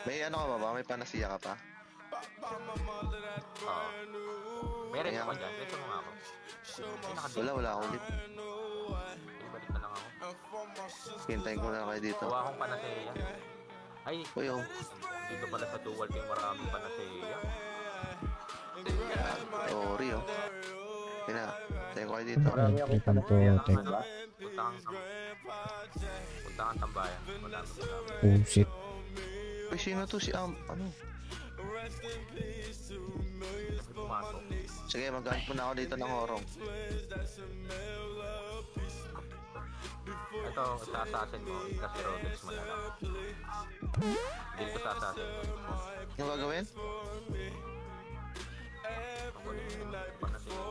May ano ka ba? May panasiya ka pa? Oo. Meron ako dyan. Ito mo nga ako. Ay, nakadate. Wala akong lip. Ibalik na lang ako. Hintayin ko na kayo dito. Gawa akong panaseya. Ay, Uy, oh. dito pala sa dual team maraming panaseya. Sorry, oh. Kina, hintayin ko kayo dito. Marami akong Trip ang panasaya. putek. Punta kang tambayan. Wala mo sa Oh shit. Uy, sino to? Si ano? pumasok. Sige, mag-hunt muna ako dito ng horong. Ito, sa assassin mo, kasi Rodex mo na lang. Dito sa assassin mo. Yung gagawin? Ang kunin mo yung panaseya.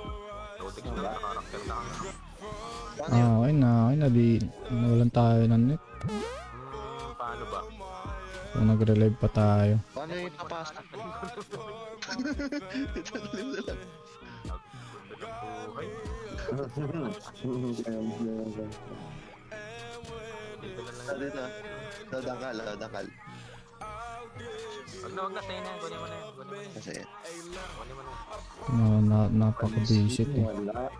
Rodex na lang, karakter na kang. Paano yun? Okay na, di nawalan tayo ng net. Paano ba? So nag-relive pa tayo. Paano yung ipapasok? Italim na lang. Buhay. Dito na lang. Dito. Dadangkal, dadangkal. Huwag na, sa'yo na. Kunin mo na yan. Kunin mo na yan. Kasi, Kunin mo na yan. Napaka-visit eh. Wala.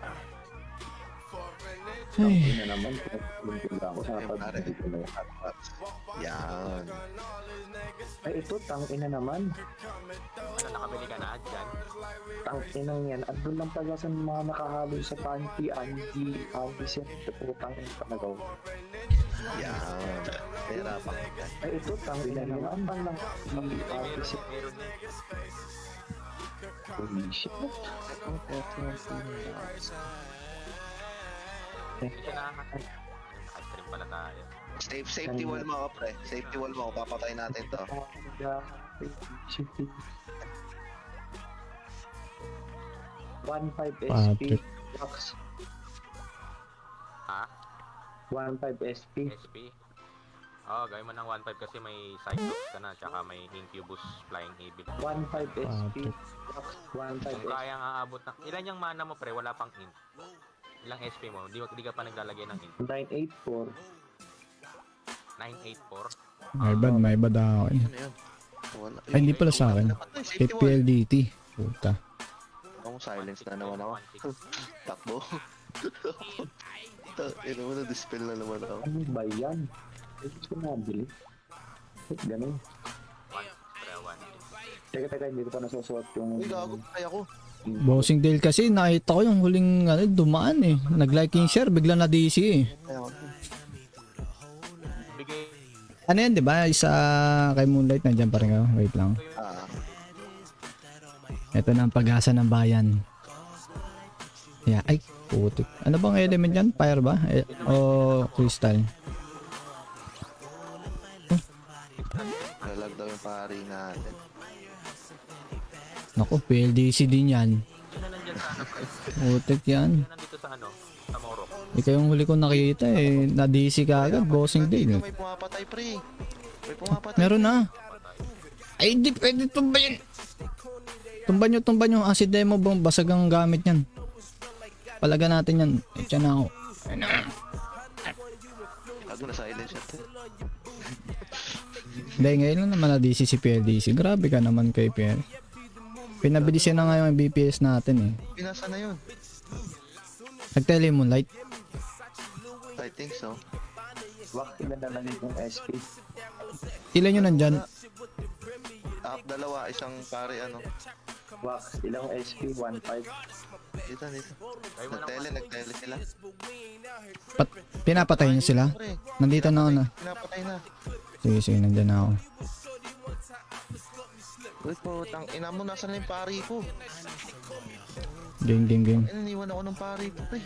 Ay, Yun na naman. Lumpila ako sa yung pare. dito na yan. Yan. Ay, ito, tangina naman. Ano, nakabili ka na dyan? Tangina yan. At doon lang pala sa mga nakahalo sa panty, Andy, set, putang ina panagaw. Yan. Pera pa. Ay, ito, tangina naman. Ang lang, Andy, set. Meron din. Holy shit. Hindi siya nakakasal. Naka-stream pala tayo. Safety wall mo ako, pre. Safety wall mo ako. Papatay natin to. Shit. 1.5 Patrick. SP. Box. Ha? 1.5 SP. SP? Oo, gawin mo ng 1.5 kasi may Cyclops ka na, tsaka may Incubus Flying Evil. 1.5 SP. Patrick. Box. Kung 1.5 SP. kayang aabot ng... Ilan yung mana mo, pre? Wala pang int. Ilang SP mo? Di ka pa naglalagay ng int. 984. 984? may bad ako eh. Ano yun? Wala. Ay, hindi pala sa akin. Safety wall. FPLDT. Puta. Ako, silence na naman ako. Takbo. Ino mo na, dispel na naman ako. Ano ba yan? Ito ko nabili. Ganun. 1. Teka, hindi ko pa nasusuot yung... Uy, gago. Kaya ko. Bossing Dale kasi nakita ko yung huling dumaan eh. Nag-like and share, bigla na DC eh. Kaya ko. Bigay... Ano yan, di ba? Isa kay Moonlight, nandyan pa rin ako. Wait lang. Ah. Ito na ang pag-asa ng bayan. Yeah, ay, putik. Ano bang element yan? Fire ba? O crystal? Lalag daw yung pari natin. Naku, PLDC din yan. Sino nandyan sa ano, pre? Putik yan. Sino nandito sa ano? Sa Morok? Ikaw yung huli ko nakita eh. Na-DC ka agad, Bossing Dale. May pumapatay, pre. May pumapatay. Meron na. Ay, di pwede tumbayin. Tumban nyo. Acid demo bomb. Basag ang gamit yan. Palaga natin yan. Itya na ako. Gago na silence siya. Hindi, ngayon lang naman na-DC si PLDC. Grabe ka naman kay PL. Pinabilis yan na nga yung BPS natin eh. Pinasa na yun. Nag-tele Moonlight. I think so. Wak, ilan na lang yung SP. Ilan yun nandyan? Dalawa, isang pare ano. Wak, ilang SP? 1.5. Dito. Gawin mo ng Nagtele sila. Pinapatay niyo sila? Pre, Nandito na ako na. pinapatay na. Sige, nandyan na ako. Uy, putang ina mo, nasa na yung pari ko? Game. Iniwan ako ng pari ko, pre.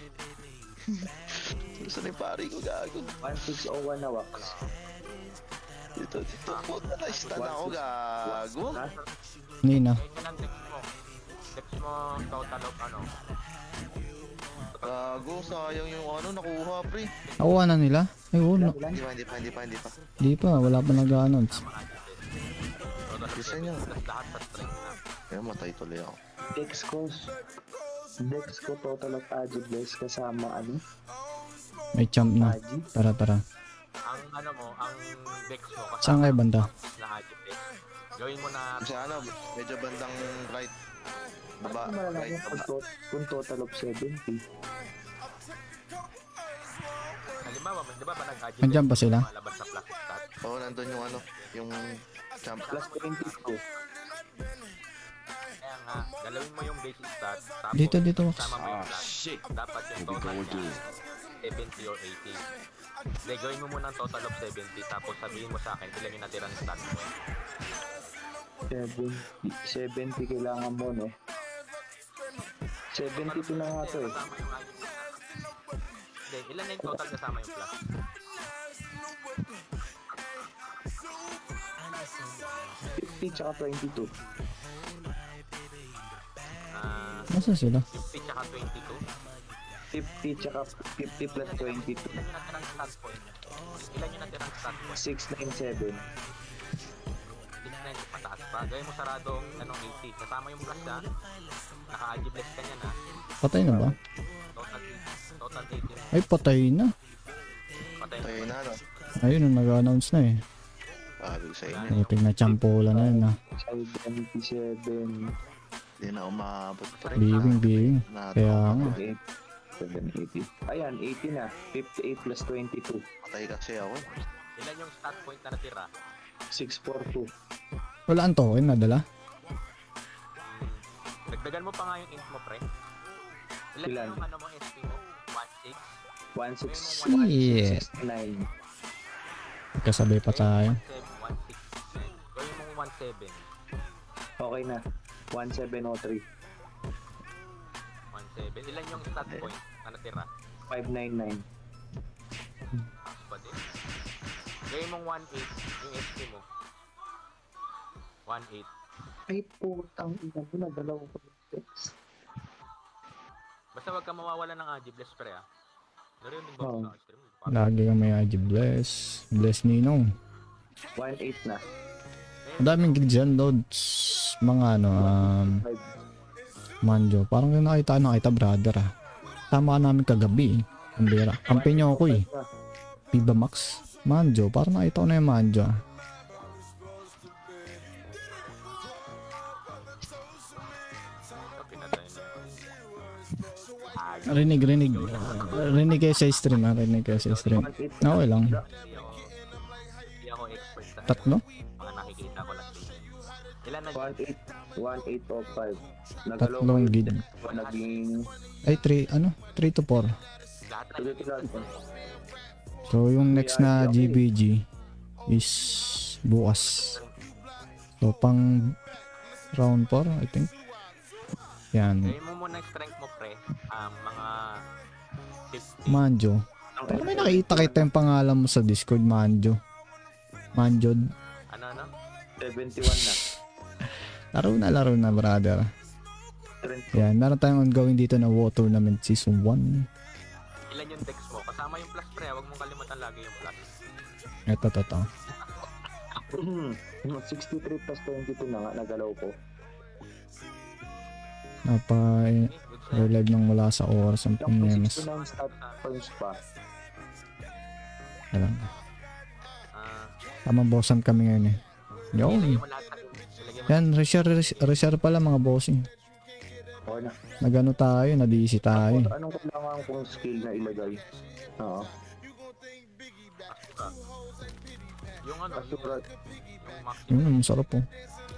Nasa na yung pari ko, gago. 1601 na Wax. Dito, puta na, stun ako, gago. Ha? Hindi na. Ayun yun ang dex mo. Dex mo total of ano. Gago, sayang yung ano, nakuha, pre. Nakuha na nila? Ay, wala. Ilan? Hindi pa. Di pa, wala pa nag-ano. Isa nyo. Lahat sa strength na. Kaya matay tuloy ako. Dex ko total of Agibless kasama ano? May champ na. Agi. Tara. Ang ano mo, ang dex mo Saan kayo banda? na Agip dex. Gawin mo na Sa ano, medyo bandang right. Baba, Ano malalaman right, kung, baba. kung total of 70? halimbawa, di ba ba nag-Agip Andyan ba sila? Malabas sa plus stat? Oo, nandun yung ano, yung champ. Plus 22. Kaya nga, galawin mo yung base stat, tapos Dito. kasama mo yung plus. Dapat yung total niya 70 or 80. Hindi, gawin mo muna ang total of 70, tapos sabihin mo sa akin ilan yung natirang stat mo. 70 kailangan mo, no? 72 na nga to eh. Kasama yung Agip dex. Hindi, ilan na yung total kasama yung plus? 50 tsaka 22. Nasaan sila? 50 tsaka 22. 50 tsaka 50 plus 22. Ilan yung natirang stat point? Ilan yung natirang stat point? 697. 69 pataas pa. Gawin mo saradong anong 80. Kasama yung plus ha. Naka-agibless ka niyan ha. Patay na ba? Total 80. Ay, patay na. Patay Tayo na. na, ano. Ayun, nag-announce na eh. Sabi ko sa inyo. Buting na champola na yun ah. 77. Hindi na umabot pa rin. Bibing. Kaya nga. 780. Ayan, 80 na. 58 plus 22. Patay kasi ako. Ilan yung stat point na natira? 642. Wala ang token nadala? Dagdagan mo pa nga yung int mo pre. Ilan Ilan? yung ano mo SP mo? 16? 16. Shit. 9. Kasabay pa tayo. 16. Gawin mong 17. Okay na. 1703. 17. Ilan yung stat point na natira? 599. Pa din. Gawin mong 18 yung SP mo. 18. Ay, putang ina mo na. Dalawa ko yung text. Basta wag ka mawawala ng agibless pre ah. Narinig ba Oo. ko sa stream? Lagi kang may IG bless. Bless Ninong. 18 na. Ang daming gig dyan, loads. Mga ano, 5. manjo. Parang yung nakita brother ah. Tama ka namin kagabi eh. Ang bira. Kampi nyo ako eh. Viva Max. Manjo. Parang nakita ko na yung manjo ah. Pinatay na. Rinig. Rinig kayo sa stream ah. Rinig kayo sa stream. 18 Okay lang. Hindi ako expert sa Tatlo? mga nakikita ko lang dito. Ilan na 1805. Nagalaw Tatlong ko gig. yung naging Ay, 3 to 4. lahat na tuloy-tuloy. So, yung next na GBG is bukas. So, pang round 4, I think. Yan. gawin mo muna yung strength mo pre. Mga 50. Manjo. Pero may nakita yung pangalan mo sa Discord, Manjo. Manjod. Ano? 71 na. Laro na, brother. Yan, meron tayong ongoing dito na War Tournament Season 1. Ilan yung dex mo? Kasama yung plus pre. Huwag mong kalimutan lagi yung plus. Ito. 63 plus 22 na nga. Nagalaw ko. Okay, good shot. Relive ng wala sa oras ang Yung pinemas. 69 start points pa. Alam. Ah, Tamang bossan kami ngayon eh. ilagay Yun. mo lahat sa ilagay mo. Yan, reshare pala mga bossing. Okay na. Nagano tayo, na-DC tayo. Anong kailangan kong skill na ilagay? Oo. Yung ano, Asurat. yung max Yun, masarap po.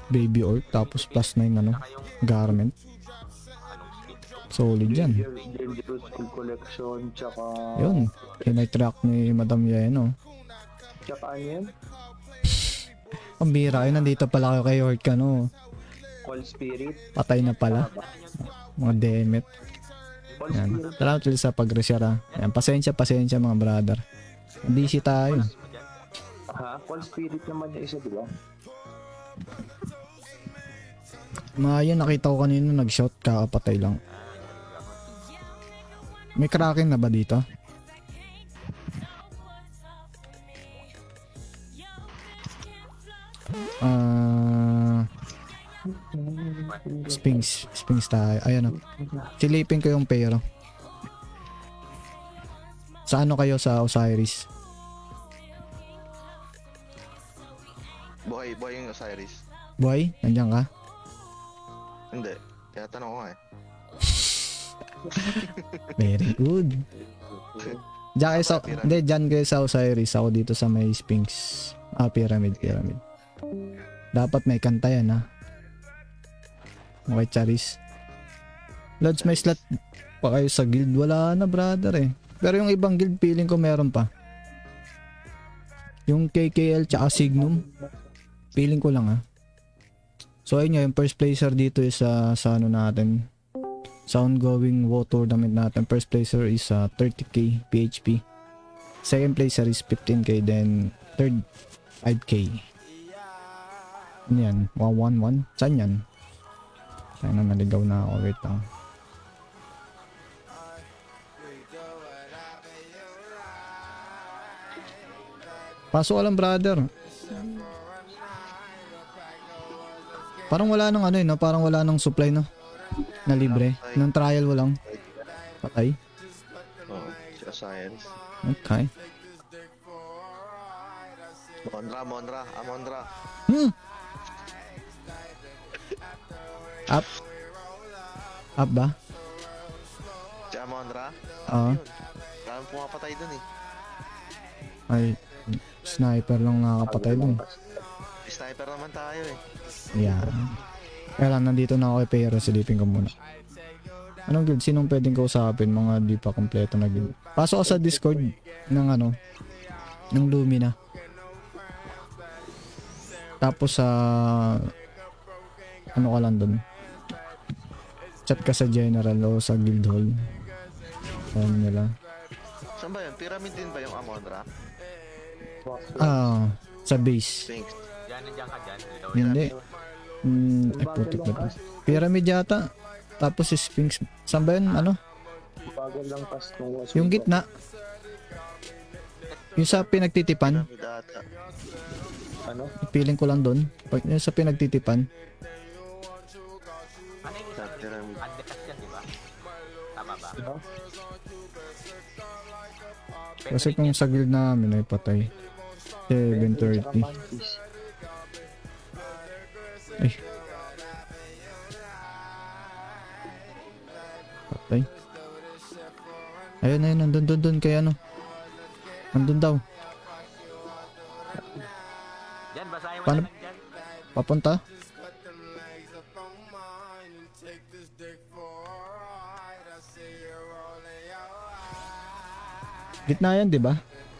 Baby orc, tapos plus 9 ano, saka yung garment. anong speed. Solid yan. Dangerous skill collection. Tsaka... Yun, kinay-track ni Madam Yeno. Tsaka ano yan? Ang bira kayo, nandito pala kayo kay Hort ka no. Call spirit. Patay na pala. Mga demet. Call Yan. spirit. Salamat ulit sa pag-reshare ha. Yan, pasensya mga brother. DC tayo. Ha? Call spirit naman yung isa, di ba? Mga yun, nakita ko kanina nag-shot, kakapatay lang. May kraken na ba dito? Sphinx tayo. Ayan o. Silipin ko yung pero. Sa ano kayo sa Osiris? Boy yung Osiris. Boy, nandiyan ka? Hindi. Kaya tanong ko nga eh. Very good. Diyan kayo sa, hindi, dyan kayo sa Osiris. Ako dito sa may Sphinx. Pyramid. Dapat may kanta yan, ha? Okay, Charis. Lods, may slot pa kayo sa guild. Wala na, brother, eh. Pero yung ibang guild, feeling ko meron pa. Yung KKL tsaka Signum. Feeling ko lang, ha? So, ayun nga, yung first placer dito is sa ano natin. Sa ongoing WoW tournament natin. First placer is 30k PHP. Second placer is 15k. Then, third, 5k. Ano yan? 111? Saan yan? Saan na naligaw na ako? Wait lang. Pasok ka lang, brother. Parang wala nang ano eh, no? Parang wala nang supply, no? Na libre. Nang trial walang. Patay. Oo. Si Osiris. Okay. Monra. Up. Up ba? Si Amonra. Oo. Kaya pumapatay dun eh. Ay, sniper lang nakakapatay dun. Sniper naman tayo eh. Yeah. Kaya lang, nandito na ako kay Pero, silipin ko muna. Anong guild? Sinong pwedeng kausapin? Mga di pa kompleto na guild. Pasok ka sa Discord ng ano, ng Lumina. Tapos sa ano ka lang dun. Chat ka sa general o sa guild hall. Ayan nila. Saan ba yun? Pyramid din ba yung Amonra? Sa base. Sphinx. Nandiyan ka dyan. Ikaw Hindi. Ay putik na to. Pyramid yata. Tapos si Sphinx. Saan ba yun? Ano? Bagal lang pas nung was. Yung gitna. Yung sa pinagtitipan. Pyramid ata. Ano? Piling ko lang doon. Yung sa pinagtitipan. Ano yung Sa pyramid. Andekas yan, di ba? Tama ba? Ano? Kasi kung sa guild namin ay patay. 7:30. Ay. Patay. Ayun, nandun kay ano. Nandun daw. Yan, basahin mo Paano? na lang dyan. Papunta? Gitna yan, di ba?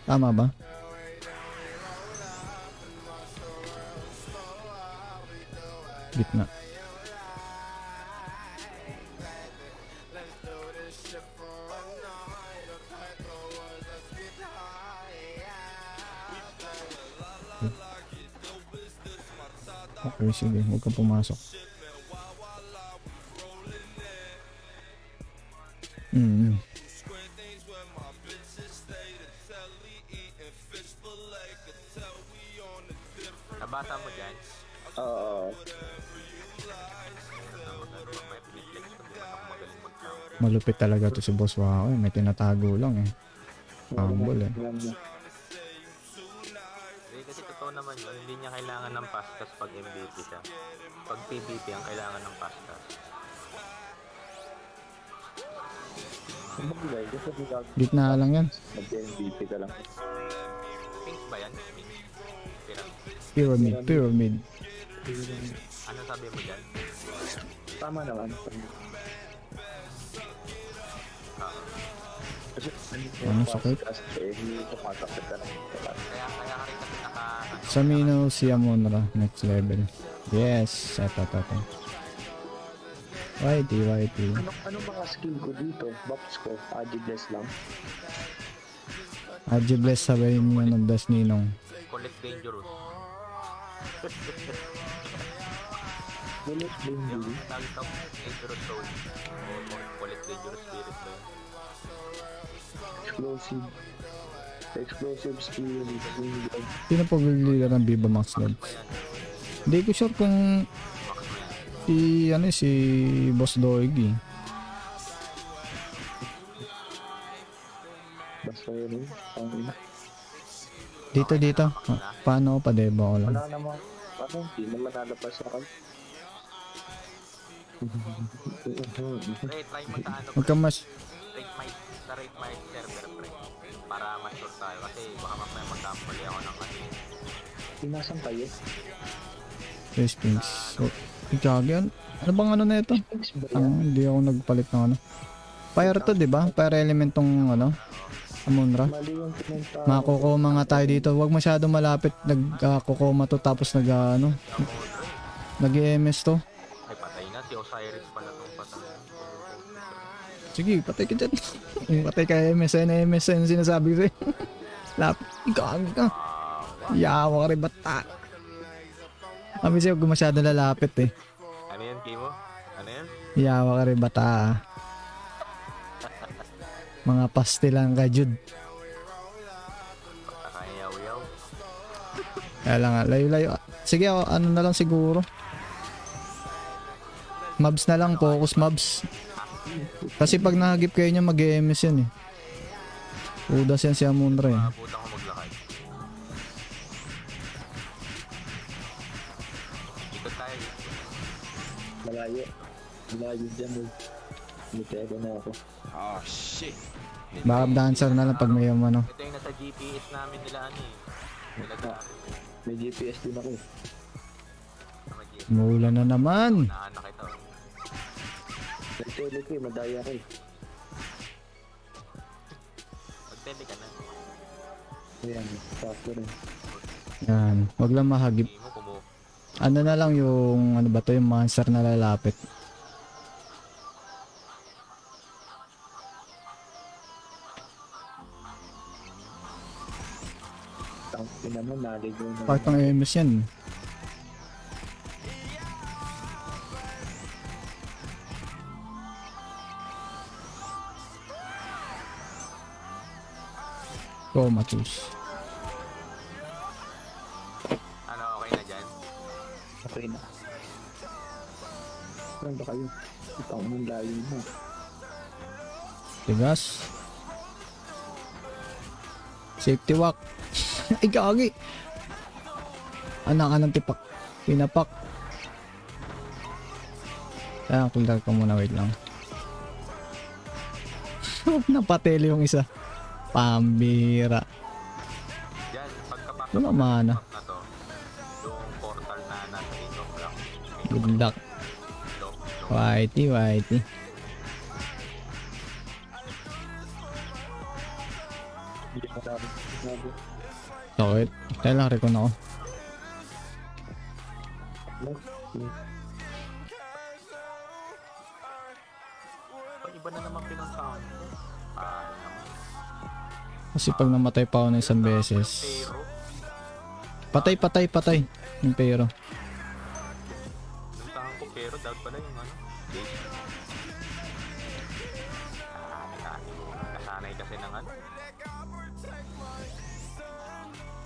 Tama ba? Gitna. Okay, sige. Huwag kang pumasok. Nabasa mo dyan. Oo. May piniplex ko din ako magaling mag-count. Malupit talaga to si Boss Wako. May tinatago lang eh. Humble eh. Hindi, kasi totoo naman yun. Hindi niya kailangan ng pastas pag MVP siya. Pag PvP ang kailangan ng pastas. Kumagay, kasi Gitna lang yan. mag-MVP ka lang. Pink ba yan? Pyramid. Pyramid. Ano sabi mo dyan? Tama naman. Kasi Ano sakit? hindi tumatakit ka lang. Kaya ka rin kasi Sa Mino si Amonra. Next level. Yes. Ito. YT. Ano mga skill ko dito? Buffs ko, Agibless lang. Ajibless sabihin mo ng Das Ninong. Collect Dangerous. Bullet Yung Bindi. tawag ito, Dangerous Soul. O Collect Dangerous Spirit ba yun? Explosive skill. Sino po leader ng Viva Max Lods? Hindi ko sure kung si Boss Doig eh. Basta yun. Dito. Paano pa debo ko lang? Wala namang Ano, hindi naman lalabas ako. Pre, try mo sa ano, Huwag pre. kang mas... Rate my server, pre. Para ma-sure tayo. Kasi baka mamaya magkamali ako ng ano. Pinasan kayo? Yes, Pinks. So, Ikagi, ano bang ano na ito? Thanks ba yan? Hindi ako nagpalit ng ano. Fire to, di ba? Fire element tong ano, Amunra. Mali yung pinunta. Makukoma nga tayo dito. Huwag masyado malapit. Nagkukoma to tapos ano, Si Amodre. nag-EMS to. Ay, patay na. Si Osiris pala itong patay. Sige, patay ka dyan. Patay ka MSN, MSN sinasabi ko sa'yo. Lapit, ikagi ka. Yawa ka rin bata. Kami sa'yo, huwag masyado lalapit eh. Ano yan, Kimo? Ano yan? Yawa ka rin bata. Mga pastel lang ka, Jude. Pagkakayaw-yaw. Kaya lang nga, layo-layo. Sige, ano na lang siguro. Mobs na lang, focus mobs. Kasi pag nahagip kayo niya, mag-EMS yan eh. Udas yan si Amunra eh. Mabutan ko maglakad. Ikot tayo. Malayo. Malayo dyan eh. Mitego na ako. Oh, shit. Backup dancer na lang pag may ano. Ito yung nasa GPS namin nila ano eh. Nila dati. May GPS din ako eh. Sama GPS. Maulan na naman. Naanak ito. May tele ko eh, madaya ko eh. Magtende ka na. Ayan, sakto rin. Yan, wag lang mahagip. Hindi mo kumu. Ano na lang yung, ano ba to, yung monster na lalapit. Tangkin naman, naligo na. Part ng EMS yan. Comatose. Ano, okay na dyan? Okay na. Saan ba kayo? Ikaw mong layo mo. Tigas. Safety walk. Ay, gagi. Anak ka ng tipak. Pinapak. Kaya, kuldag ko muna. Wait lang. Napateli yung isa. Pambira. Dyan, pagkapasok Wala mana. na to, yung portal na nasa inyo lang. Good luck. Lock. Whitey, whitey. Hindi mo sabi. Sabi. Sakit. Kaya lang recon ako. Pag iba na naman pinuntahan. Ah, Kasi pag namatay pa ako ng isang beses. pero, Patay. Yung pero. pinuntahan ko pero dapat pala yung ano. Gate. Kasanay kasi ng ano.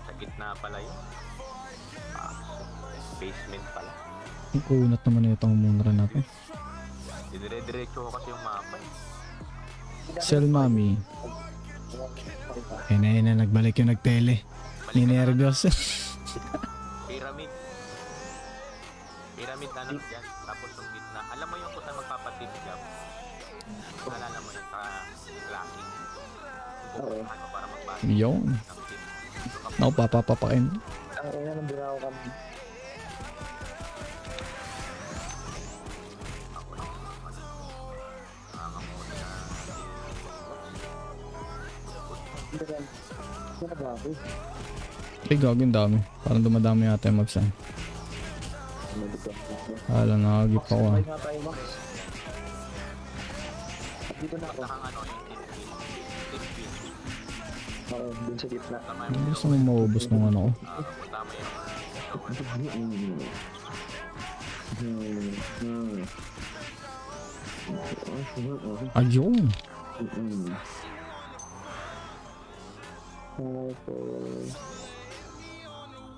Sa gitna pala yun. Ah, basement pala. Ang kunat naman itong munra natin. Dire-diretso ko kasi yung mapa eh. Sell mami. Ayun na, nagbalik yung nagtele. Ninervyos. Pyramid. Pyramid ano dyan. Tapos yung gitna. Alam mo yung kung saan magpapatid job. Nalala mo yun sa classic. Yung Oo. pupuntahan mo para magbasa Yun. ng tip. Ako, papapapakin. Ang ina nang binaw kami. Ako lang. Nakakamuti na. Hindi ba? Sino ba ako? Ay, gagawin dami. Parang dumadami yata yung magsan. Nalito ako. Hala, nakagip ako ah. Sabay nga tayo, Max. Dito na ako. Nakang ano yung tip. Tip pin. Oo, dun sa gitna. Tama Hindi yung gusto mo maubos ng ano ko. tama yung Ayun.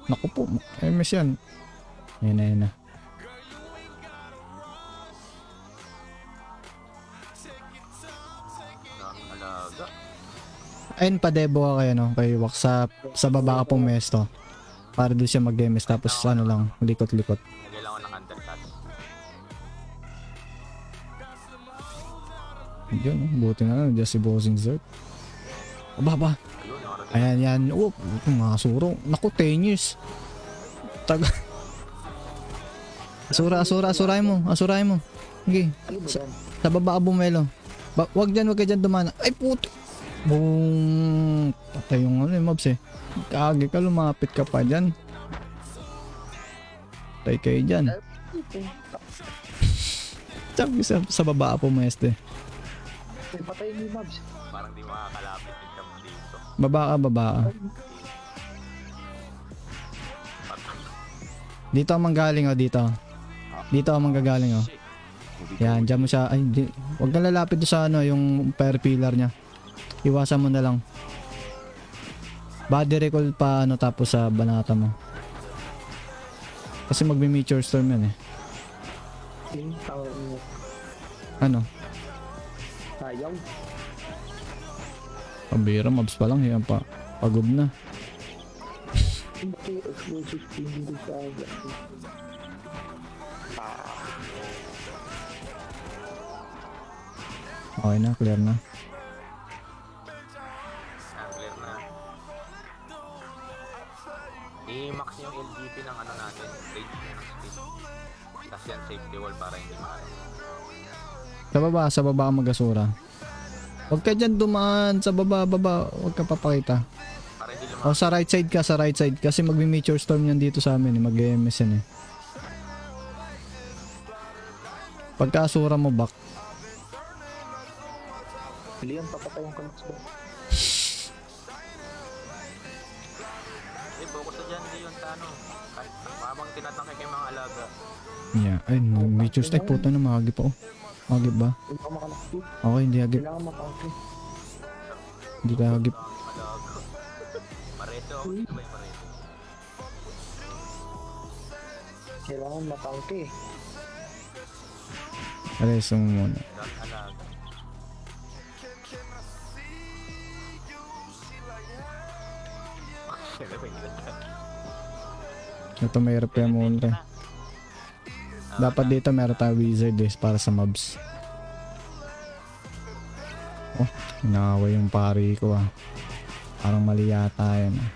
Naku po. MS yan. Yan na. daming alaga. Ayun, padebo ka kayo no. Kay Wax sa baba ka pong mesto. Para doon siya mag-MS tapos ano lang, likot-likot. Lagay lang ako ng undercuts. Yun, buti na lang, dyan si Bossing Zert. Aba. Ayun, nakaroon. Ayan, yan. Oh, mga suro. Naku, 10 years. Taga. Asurahin mo. Okay. Ano ba yan? Sa baba ka bumelo. Wag ka dyan dumana. Ay, puto. Boom. Patay yung ano yung mobs eh. Kagi ka, lumapit ka pa dyan. Patay kayo dyan. Sabi sa baba ka pumeste. Patayin mo yung mobs. Parang di makakalapit din kami dito. Baba ka. Dito ang manggaling oh, dito. Dito ang manggagaling oh. Yan, dyan mo siya. Ay, hindi. Huwag na lalapit doon sa ano, yung fire pillar niya. Iwasan mo na lang. Body recall pa ano tapos sa banata mo. Kasi magme-meteor storm yan eh. Yung tao mo. Ano? Ayaw. Pambira, mobs pa lang. Yan pa. Pagod na. Hindi explosive hindi sa aga. Okay na, clear na. Clear na. I-max yung LGP ng ano natin. Range niya ng speed. Tapos yan safety wall para hindi makala. Sa baba ka mag-asura. Huwag ka dyan dumaan. Sa baba. Huwag ka papakita. Para hindi O lumaki. sa right side. Kasi magme-meteor storm yan dito sa amin eh. Mag-EMS yan eh. Pagka-asura mo back. Leon, papatay yung kalas ba? Focus na dyan, Leon, sa ano. Habang tinatangke kay mga alaga. Yeah. Ay, meteor strike. Puto na makagip ako. Makagip ba? Hindi ka makalakit. Okay, hindi agip. Kailangan makakit. Hindi ka agip. Ang alaga. Pareto ako dito ba yung pareto? Kailangan matangke. Areso mo muna. Dark alaga. Ito may repair muna. Dapat dito meron tayo wizard eh para sa mobs. Oh, inaway yung pari ko ah. Parang mali yata yan ah.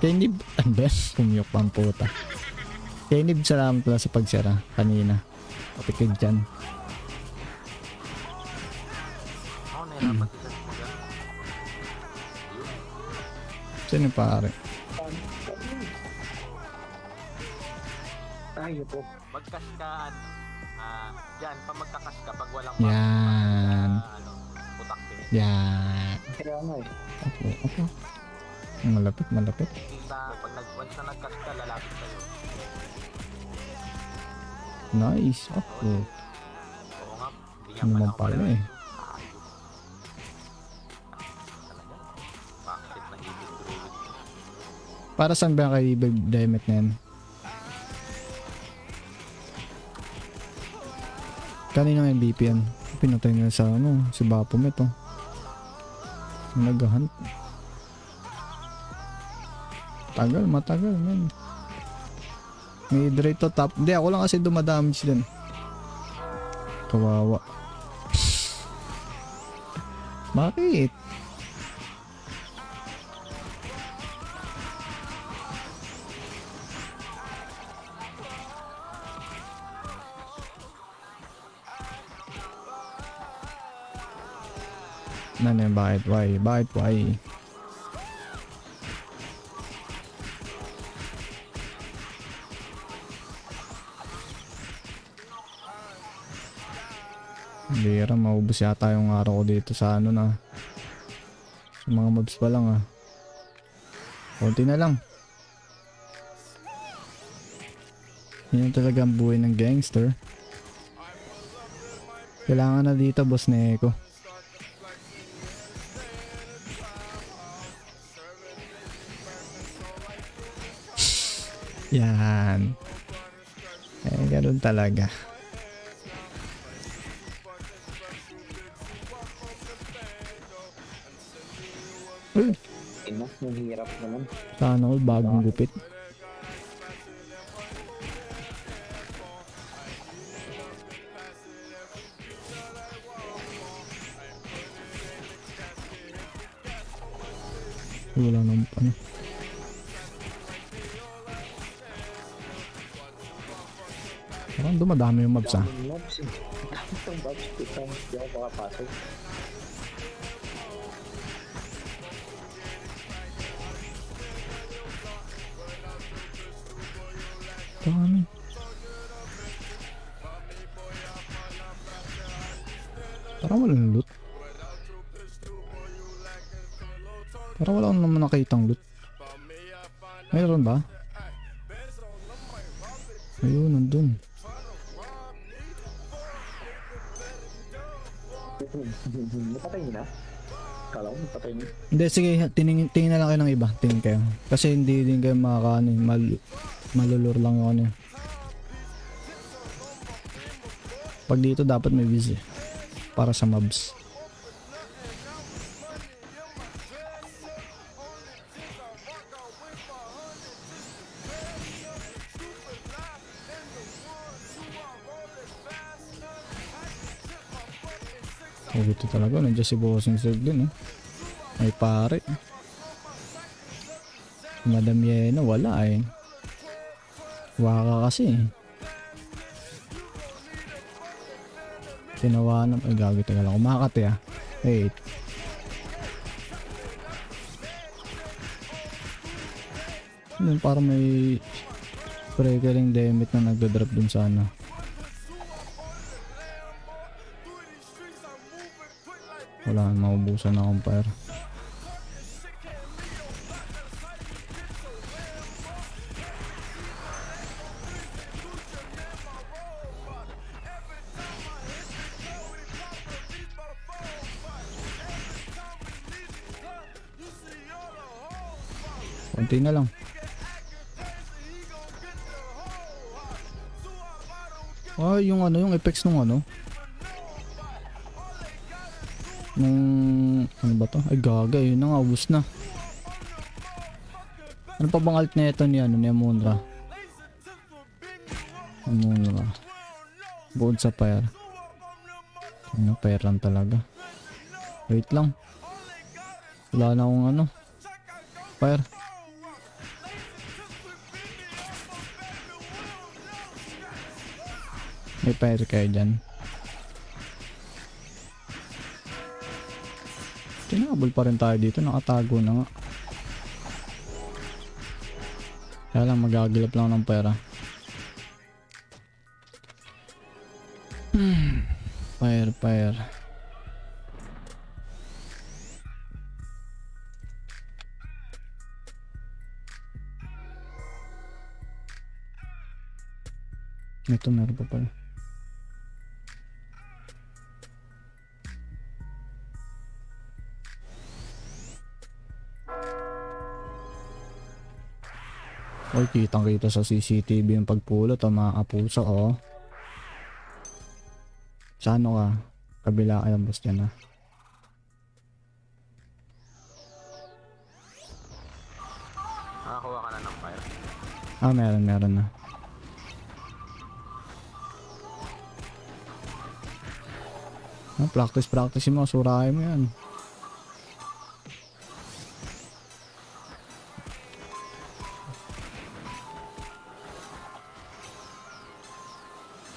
Kainib, ano ba yan? Pumiyok pa ang puta. Kainib, salamat pala sa pagsara kanina. Kapikid dyan. Ako nahirapan din sa sila. Sino yung pare? Ay, ito. Magkaskaan. Dyan, pag magkakas ka, pag walang Yan. putak din. Yan. Kaya nga eh. Okay. Malapit. Pag once na nagkas ka, lalapit sa'yo. Nice. Okay. Oo nga, hindi nga Ano naman ako pala malapit. eh. Talaga. Backstep ng ibig druid. Para saan ba kay Demet na yan? Kanina ng MVP yan. Pinatay nila sa ano, si Baphomet oh. Nag-hunt. Matagal man. May Hydrate to top. Hindi, ako lang kasi dumadamage din. Kawawa. Bakit? Bakit? Why? Bira, maubos yata yung araw ko dito sa ano na. Sa mga mobs pa lang ah. Konti na lang. Yan talaga ang buhay ng gangster. Kailangan na dito, boss Neko. Yan. Ganun talaga. Ina, yung hirap naman. Sana all bagong gupit. Wala nang ano. Parang dumadami yung mobs ah. Daming mobs eh. Daming mobs. Pitang hindi ako makapasok. Dami. Parang walang loot. Parang wala naman nakitang loot. Mayroon ba? Ayun, nandun. Napatay niyo na? Kala ko napatay niyo. Hindi, sige, tingin na lang kayo ng iba. Tingin kayo. Kasi hindi din kayo makakaano eh. Malulur lang yung ano eh. Pag dito dapat may viz eh. Para sa mobs. Oh, ito talaga. Nandiyan si Bossing Sir din eh. Ay pare. Madam Yena wala eh. Waka kasi eh. Tinawanan. Ay gagawin taga lang. Kumakate ah. Wait. Ano parang may breakering demit na nagdadrop dun sa ano. Wala, maubusan na akong fire. Konti na lang. Ah, yung ano, yung effects nung ano. Nung ano ba to? Ay gaga, yun na nga, ubus na. Ano pa bang alt na ito ni ano, ni Amunra? Amunra. Bukod sa fire. Ano, fire lang talaga. Wait lang. Wala na akong ano. Fire. May fire kayo dyan. Tinabol pa rin tayo dito, nakatago na nga. Kaya lang magagilap lang ng pera. Fire. Ito meron pa pala. Oy, kitang kita sa CCTV yung pagpulot o mga kapuso, oh. Sa ano ka? Kabila kaya boss dyan, ha? Nakakuha ka na ng fire. Ah, meron na. Ah, practice mo, surahin mo yan.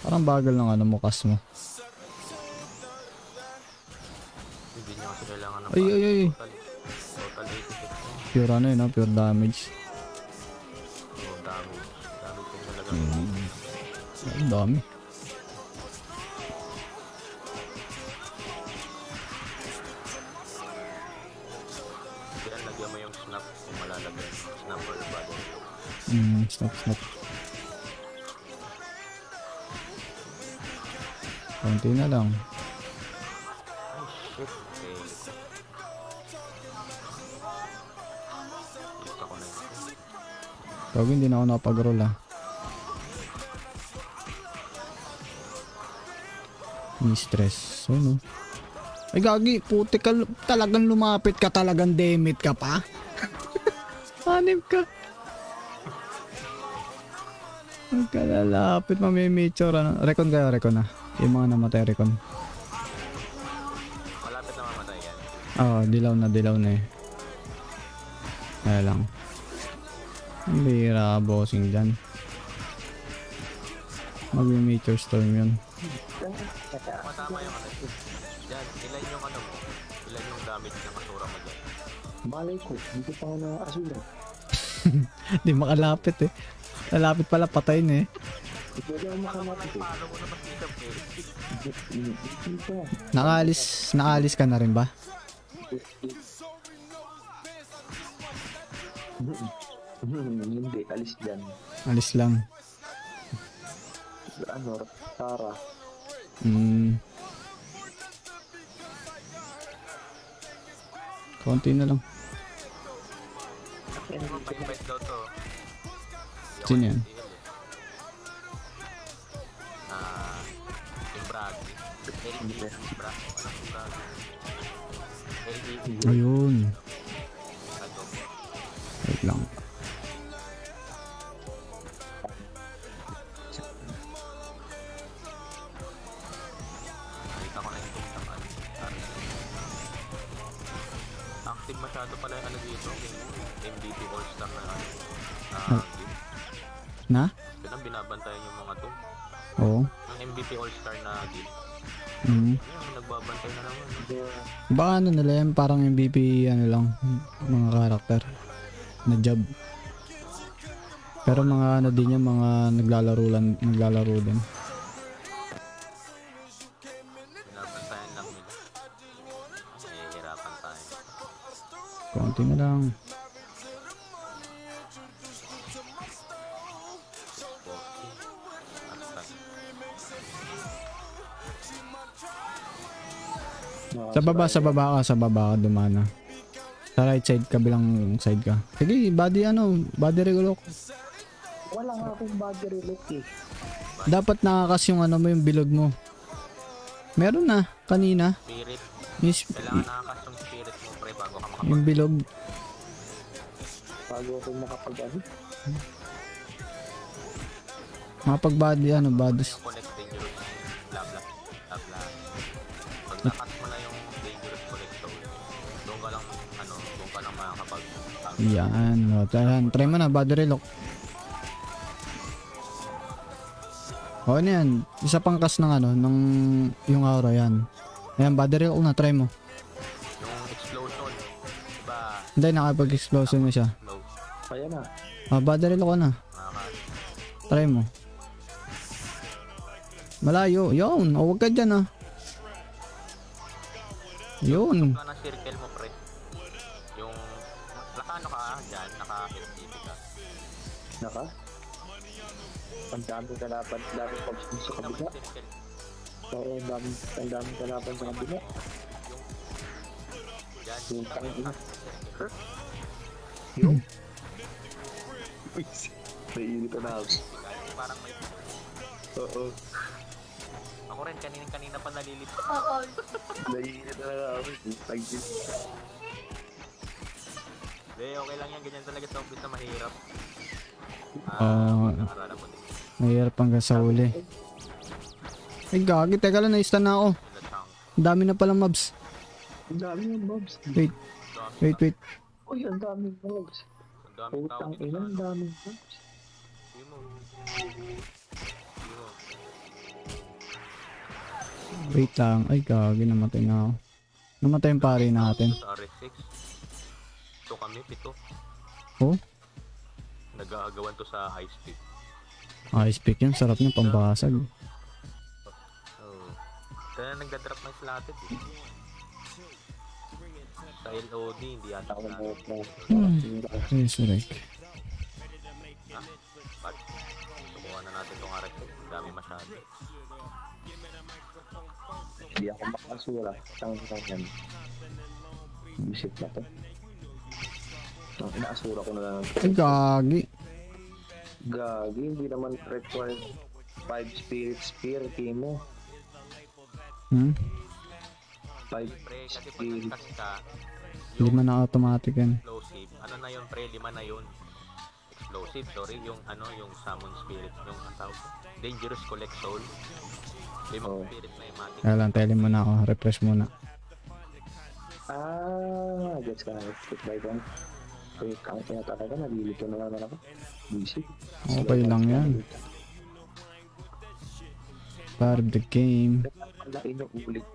Parang bagal ng ano mo, kas mo. Hindi niya kasi kailangan ng Ay. Total 86. Pure ano yun, ha? Pure damage. Oh, dami. Dami ko talaga. Ang dami. Kaya lagyan mo yung snap kung malalagay. Snap or body. Snap. Konti na lang. Ay, shit. Okay. Gusto ko na yun. Tawag hindi na ako nakapag-roll, ha? Mistress. Ano? Ay gagi, puti ka, talagang lumapit ka, talagang demit ka pa. Hanip ka. Ang kalalapit, mamimitsura na. Recon kayo, recon na. Yung mga namatay, recon. Malapit na mamatay yan. Oo, dilaw na eh. Kaya lang. Ang bihira bossing dyan. Mag-meteor storm yun. Matama yung ano. Yan, ilan yung ano mo? Ilan yung damage ng asura mo dyan? Malay ko, hindi pa nga na-asura. Di makalapit eh. Malapit pala, patay na eh. Ito lang makalapit eh. Paano mo naman dito, eh? Hindi pa. Nakaalis ka na rin ba? Hindi, alis dyan. Alis lang. Ano, Tara. Konti na lang. May bet daw to. Sino yan? Yung Bragi. LE. Bragi. LE. Ayun. Ano? Wait lang. Nakita ko na yung tumitang ano. Active masyado pala yung ano dito. MVP All-Star na ano. Game. Na? Yun ang binabantayan yung mga to. Oo. Yung MVP All-Star na game. Mm. Ayun, nagbabantay na naman. Baka ano nila yan, parang MVP ano lang, mga karakter na job. Pero mga ano din yan, mga naglalaro din. Binabantayan lang nila. Hihirapan tayo. Konti na lang. Sa baba ka dumana. Sa right side, kabilang side ka. Sige, body regular. Wala nga akong battery lock eh. Dapat nakakas yung ano mo, yung bilog mo. Meron na, kanina. Spirit. Yung, Kailangan nakakas yung spirit mo pre bago ka makapag... yung bilog. Bago ako makapag-ano. Makapag-body, bodies. Yung collect dangerous blah blah blah blah. Pag nakas mo na yung dangerous collector, doon ka lang makakapag... Yan, try mo na, body relock. O ano yan, isa pang kas ng ng yung aura yan. Ayan, body relock na, try mo. Yung explosion, diba? Hindi, nakapag-explosion na siya. Low. Kaya na. Body relock ka na, try mo. Malayo, yun, huwag ka dyan Yun. Ka na circle mo pre. Yung nakano ka dyan, naka-LCD ka. Naka? Ang dami kalaban, dami pag sa Tingnan mo kabila. yung circle. Oo, ang dami kalaban sa kabila. Dyan, Yung tingnan mo tangina. circle. Yung? Naiinit na ako. Parang may... Oo. Ako rin, kanina pa nalilito. Naiinit na ako. Tagin. Hindi, okay lang yan. Ganyan talaga sa umpisa mahirap. Ah. Nakaralan mo din. Mahirap hanggang sa uli. Ay gagi, teka lang, na-stun na ako. Sila chunk. Ang dami na palang mobs. Ang dami yung mobs. Wait. Uy, ang daming mobs. Ang daming tao Putang dito ina, sa ang ano. daming mobs. Hindi mo. Hindi mo. Wait lang. Ay gagi, namatay na ako. Namatay yung pare natin. Sa RS6. Ito kami, 7. Oh, Nag-aagawan to sa high speed. ice pick yun. Sarap niya, pambasag. Oh. Kaya nagda-drop ng slotted eh. Sa LOD, hindi yata Ako na. mo po. Resurrect. Pat. Subukan na natin itong RS6. Ang dami masyado. Hindi ako makasura. Tangin yan. Visit na to. Ang inaasura ko na lang. Ay gagi. Gagi, hindi naman required 5 spirit spear, Kimo. 5 Pre, kasi pag spirit. nagtas ka, Hindi man na automatic yan. explosive, ano na yun syempre, 5 na yun. Explosive, sorry, yung yung summon spirit, yung ang tawag ko, dangerous collect soul. 5 Oh. spirit na yung matic. Kaya lang, telling mo na ako. Refresh muna. Gets ka. Click by one. Wait, ang kaya talaga, nalilito na naman ako. Busy. Okay lang yan. Part of the game. Wala, inuulit.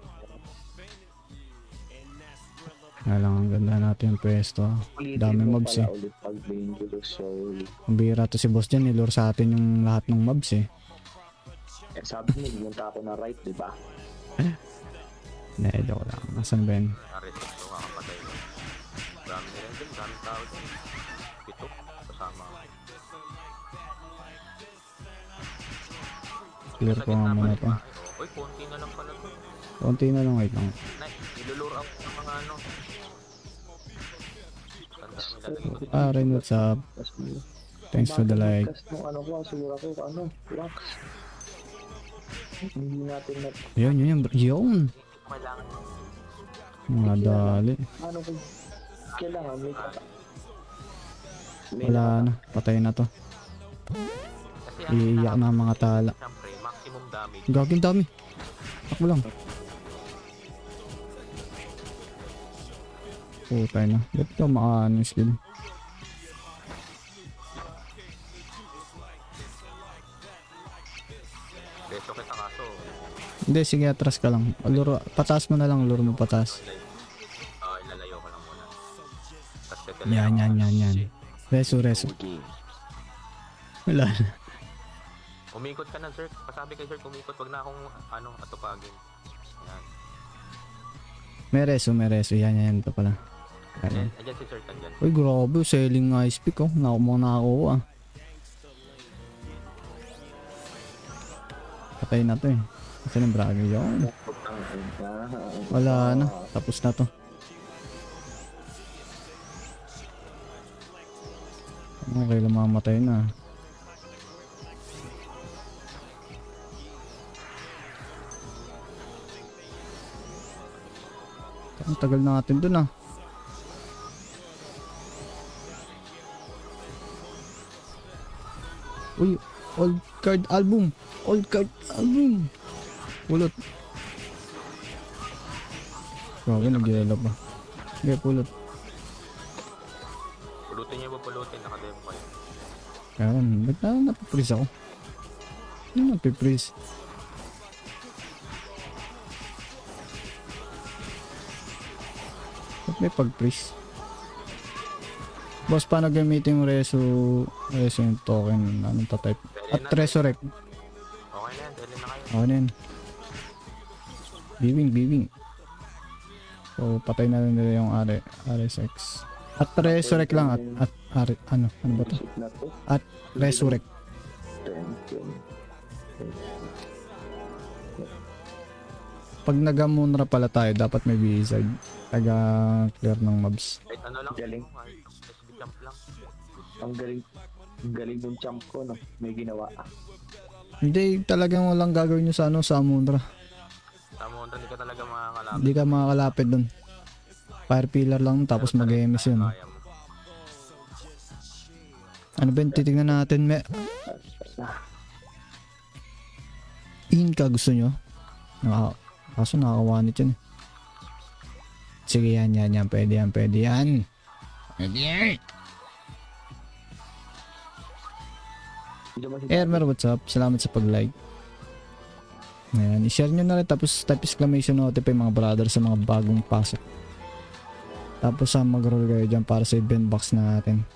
Kaya lang, ang ganda natin yung pwesto. Dami mobs eh. Ulit pag dangerous soul. Ang bihira to si boss dyan, nilure sa atin yung lahat ng mobs eh. Eh, sabi niya, pumunta ako na right, di ba? Hindi, joke lang. Nasaan ba yun? Aris, so kakapatay ko. Dami nila din, daming tao din. 7, kasama ako. Clear ko nga muna to. Uy, konti na lang pala to. Konti na lang, wait lang. Ilulure up ng mga Tanda, may lalagay ko dito. Ren, what's up? Thanks for the like. Podcast mo, ko, asura ko, Lux. Hindi natin na, Yun. Yun! Kailangan. Mga dali. ko, kailangan, may Wala na. Patay na to. Kasi ang Iiyak na ang mga tala. siyempre, maximum damage. Gaging dami. Ako lang. Putay na. Ba't ka makaano skill? Beso kita kaso. Hindi, sige, atras ka lang. Luro, pataas mo na lang. Luro mo pataas. Ilalayo ko lang muna. Tapos teka Yan. Reso. Wala na. Umikot ka na, sir. Pasabi kay sir, umikot. Wag na akong, atupagin. Yan. May reso. Yan. Ito pala. Ayan. Ayan si sir, andyan. Uy, grabe. Selling ice pick, oh. Nakakuha. Patay na to eh. Kasi ng bragi yun. Wala na. Tapos na to. Okay lang, mamatay na. Ang tagal natin dun ah. Uy, old card album. Pulot. Grabe, nag-yellow pa. Sige, pulot. Pulutin niyo ba pulutin? Nakademo kayo. Kaya ba't na napipris ako? Ano napipris? Ba't may pag-freeze? Boss, paano gamitin yung reso yung token? Anong tatype? At resurrect. Okay na yan, dali na kayo. Ano yan? Biving. So, patay na rin nila yung RSX. At resurrect lang. Ano ba to? At resurrect. Pag nagamunra pala tayo, dapat may wizard. Taga-clear ng mobs. Kahit ano lang. Galing. SB jump lang. Ang galing ng champ ko, no? May ginawa. Hindi, talagang walang gagawin nyo sa Amunra. Tama, hindi ka talaga makakalapit. Hindi ka makakalapit dun. Fire pillar lang, tapos mag-emis yun. Kaya mo. Ano ba yung titignan natin? Inka gusto nyo? Kaso nakakawanit yun. Sige, yan. Pwede yan. Ermer, what's up? Salamat sa pag-like. Ayan, i-share nyo na rin. Tapos type exclamation notify mga brother sa mga bagong pasok. Tapos mag-roll kayo dyan para sa event box natin.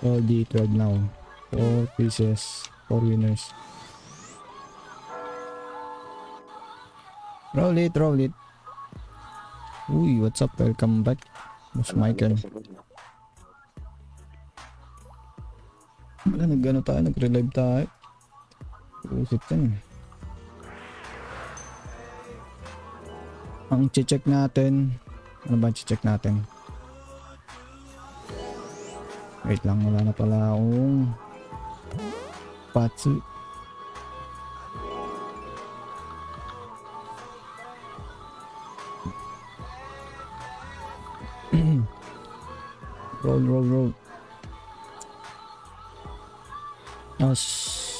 All D12 now. 4 pieces. 4 winners. Roll it. Uy, what's up? Welcome back. Boss Michael. Wala, nag-relive tayo. Usit yan. Ang check natin. Ano ba check natin? Wait lang, wala na pala akong patsi. Roll.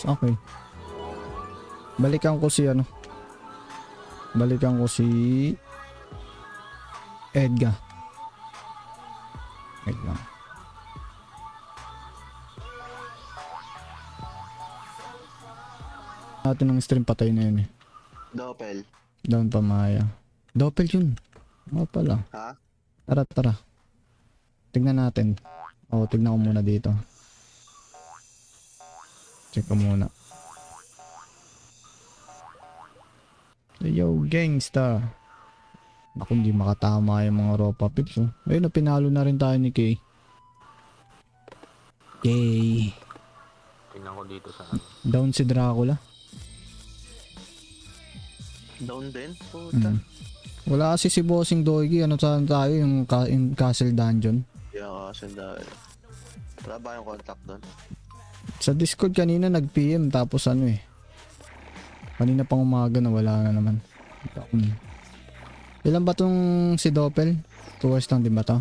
Okay. Balikan ko si Edgar. Wait lang. Natin ng stream patay na yun eh. Doppel. Down pa Maya. Doppel yun. Oo pala. Ha? Tara. Tignan natin. Tignan ko muna dito. Check ko muna. Yo, gangsta. Ako hindi makatama yung mga Ropa Pips. Oh. Ayun, pinalo na rin tayo ni Kay. Tingnan ko dito sa Down si Dracula. Down din? Puta. Wala kasi si Bossing Doigi. Ano saan tayo? Yung Castle Dungeon. Yeah, dahil. Wala ba yung contact doon? Sa Discord kanina nag-PM tapos kanina pang umaga na wala na naman. Ilan ba tong si Doppel? 2 hours lang din ba to?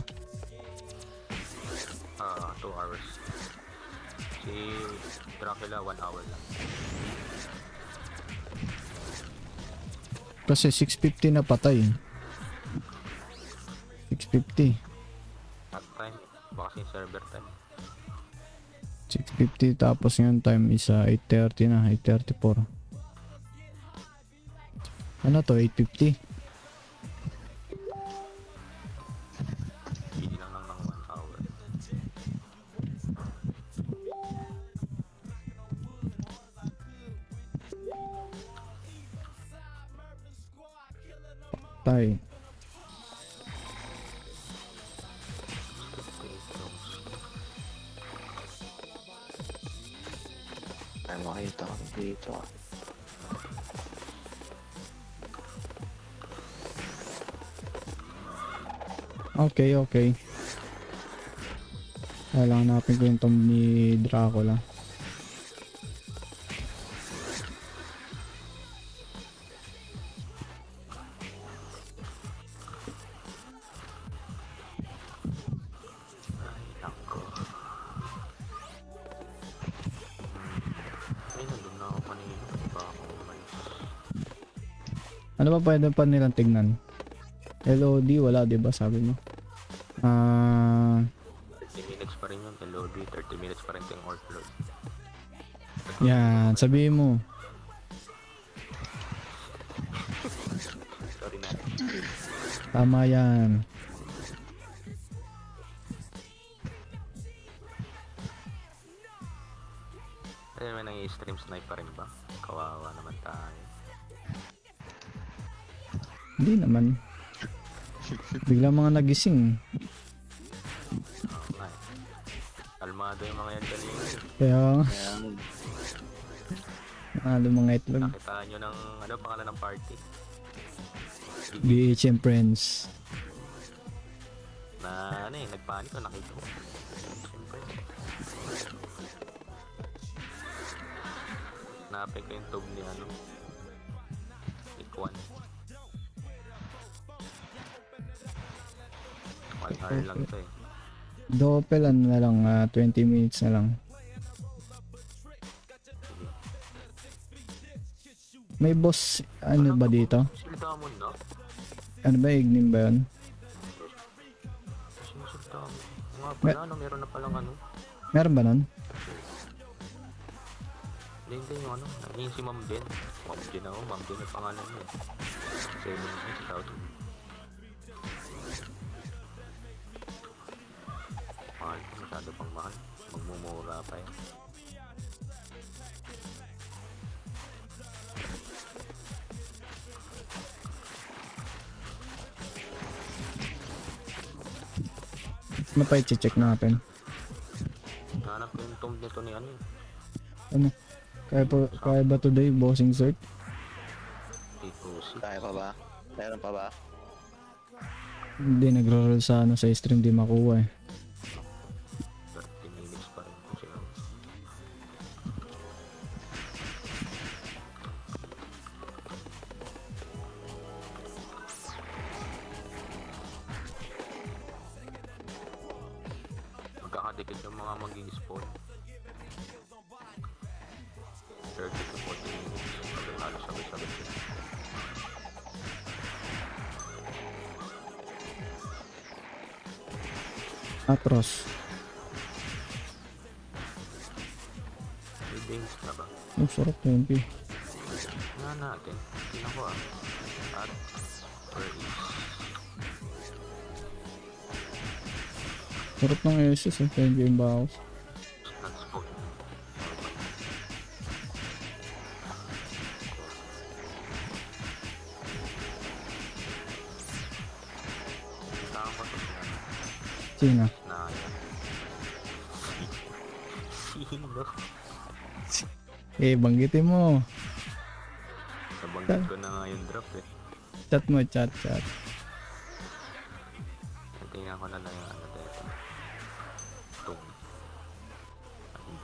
2 hours. Si Dracula 1 hour lang. Kasi 650 na patay. 650. At time, baka yung server time. 650 tapos yung time is 8:30 na, 8:34. Ano to, 8:50? Hindi lang ng 1 hour. Tay. Ay, makita ko dito. Okay. Kailangan natin ko yung tomb ni Dracula. Nako. Ay, nandun na ako kanina. Ba ako umalis? Ano ba pwede pa nilang tignan? LOD wala, 'di ba sabi mo? 30 minutes pa rin yung LOD, 30 minutes pa rin yung Orc Lord. Yan, sabihin mo. Sorry na. Tama yan. Ay, may nang-i-stream snipe pa rin ba? Kawawa naman tayo. Hindi naman. Bigla mga nagising. Oo nga eh. Kalmado yung mga yan kanina. Kaya Ayan. mga itlog. Nakitaan nyo ng pangalan ng party. BHM Friends. Na nagpanik ko, nakita ko. Siyempre. Napin ko yung tube ni Ikwan. 1 hour lang to eh. Doppel na lang, 20 minutes na lang. May boss, ba dito? Sinusulta mo na? Ano ba, ignim ba yun? Sinusulta mo. Nga pala, meron na palang Meron ba nun? Hindi yung naging si Ma'am Jen. Ma'am Jen ako, Ma'am Jen yung pangalan niya. 7,000. Mahal, masyado pang mahal. Magmumura pa yan. Ano pa i-check natin? Hanap ko yung tomb nito ni Ano? Kaya ba today, bossing cert? 806. Kaya pa ba? Meron pa ba? Hindi, nagro-roll sa stream, di makuha eh. 30 minutes pa rin kung sila. nakadikit yung mga mag-i-spawn. 30 to 40 minutes. Halos sabay-sabay sila. Atros. May games na ba? Oh, sarap na yun, P. Nga natin. Tingnan ko ah. At where is... Sarap ng SS eh. Kaya game ba ako? Stats po. Saan ko ito siya? Sino? Na yan. Sino? Eh, banggitin mo. Nabanggit ko na nga yung drop eh. Chat mo, chat. Tingnan ko na lang yung ano dito. Itong.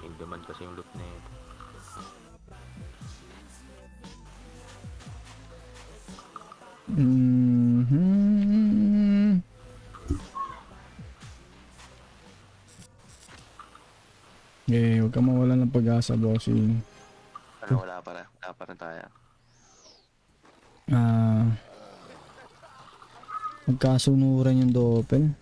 In demand kasi yung loot na ito. Mhm. Eh, huwag ka mawala ng pag-asa, bossing. Ano, wala pa rin tayo. Magkasunuran yung dopen.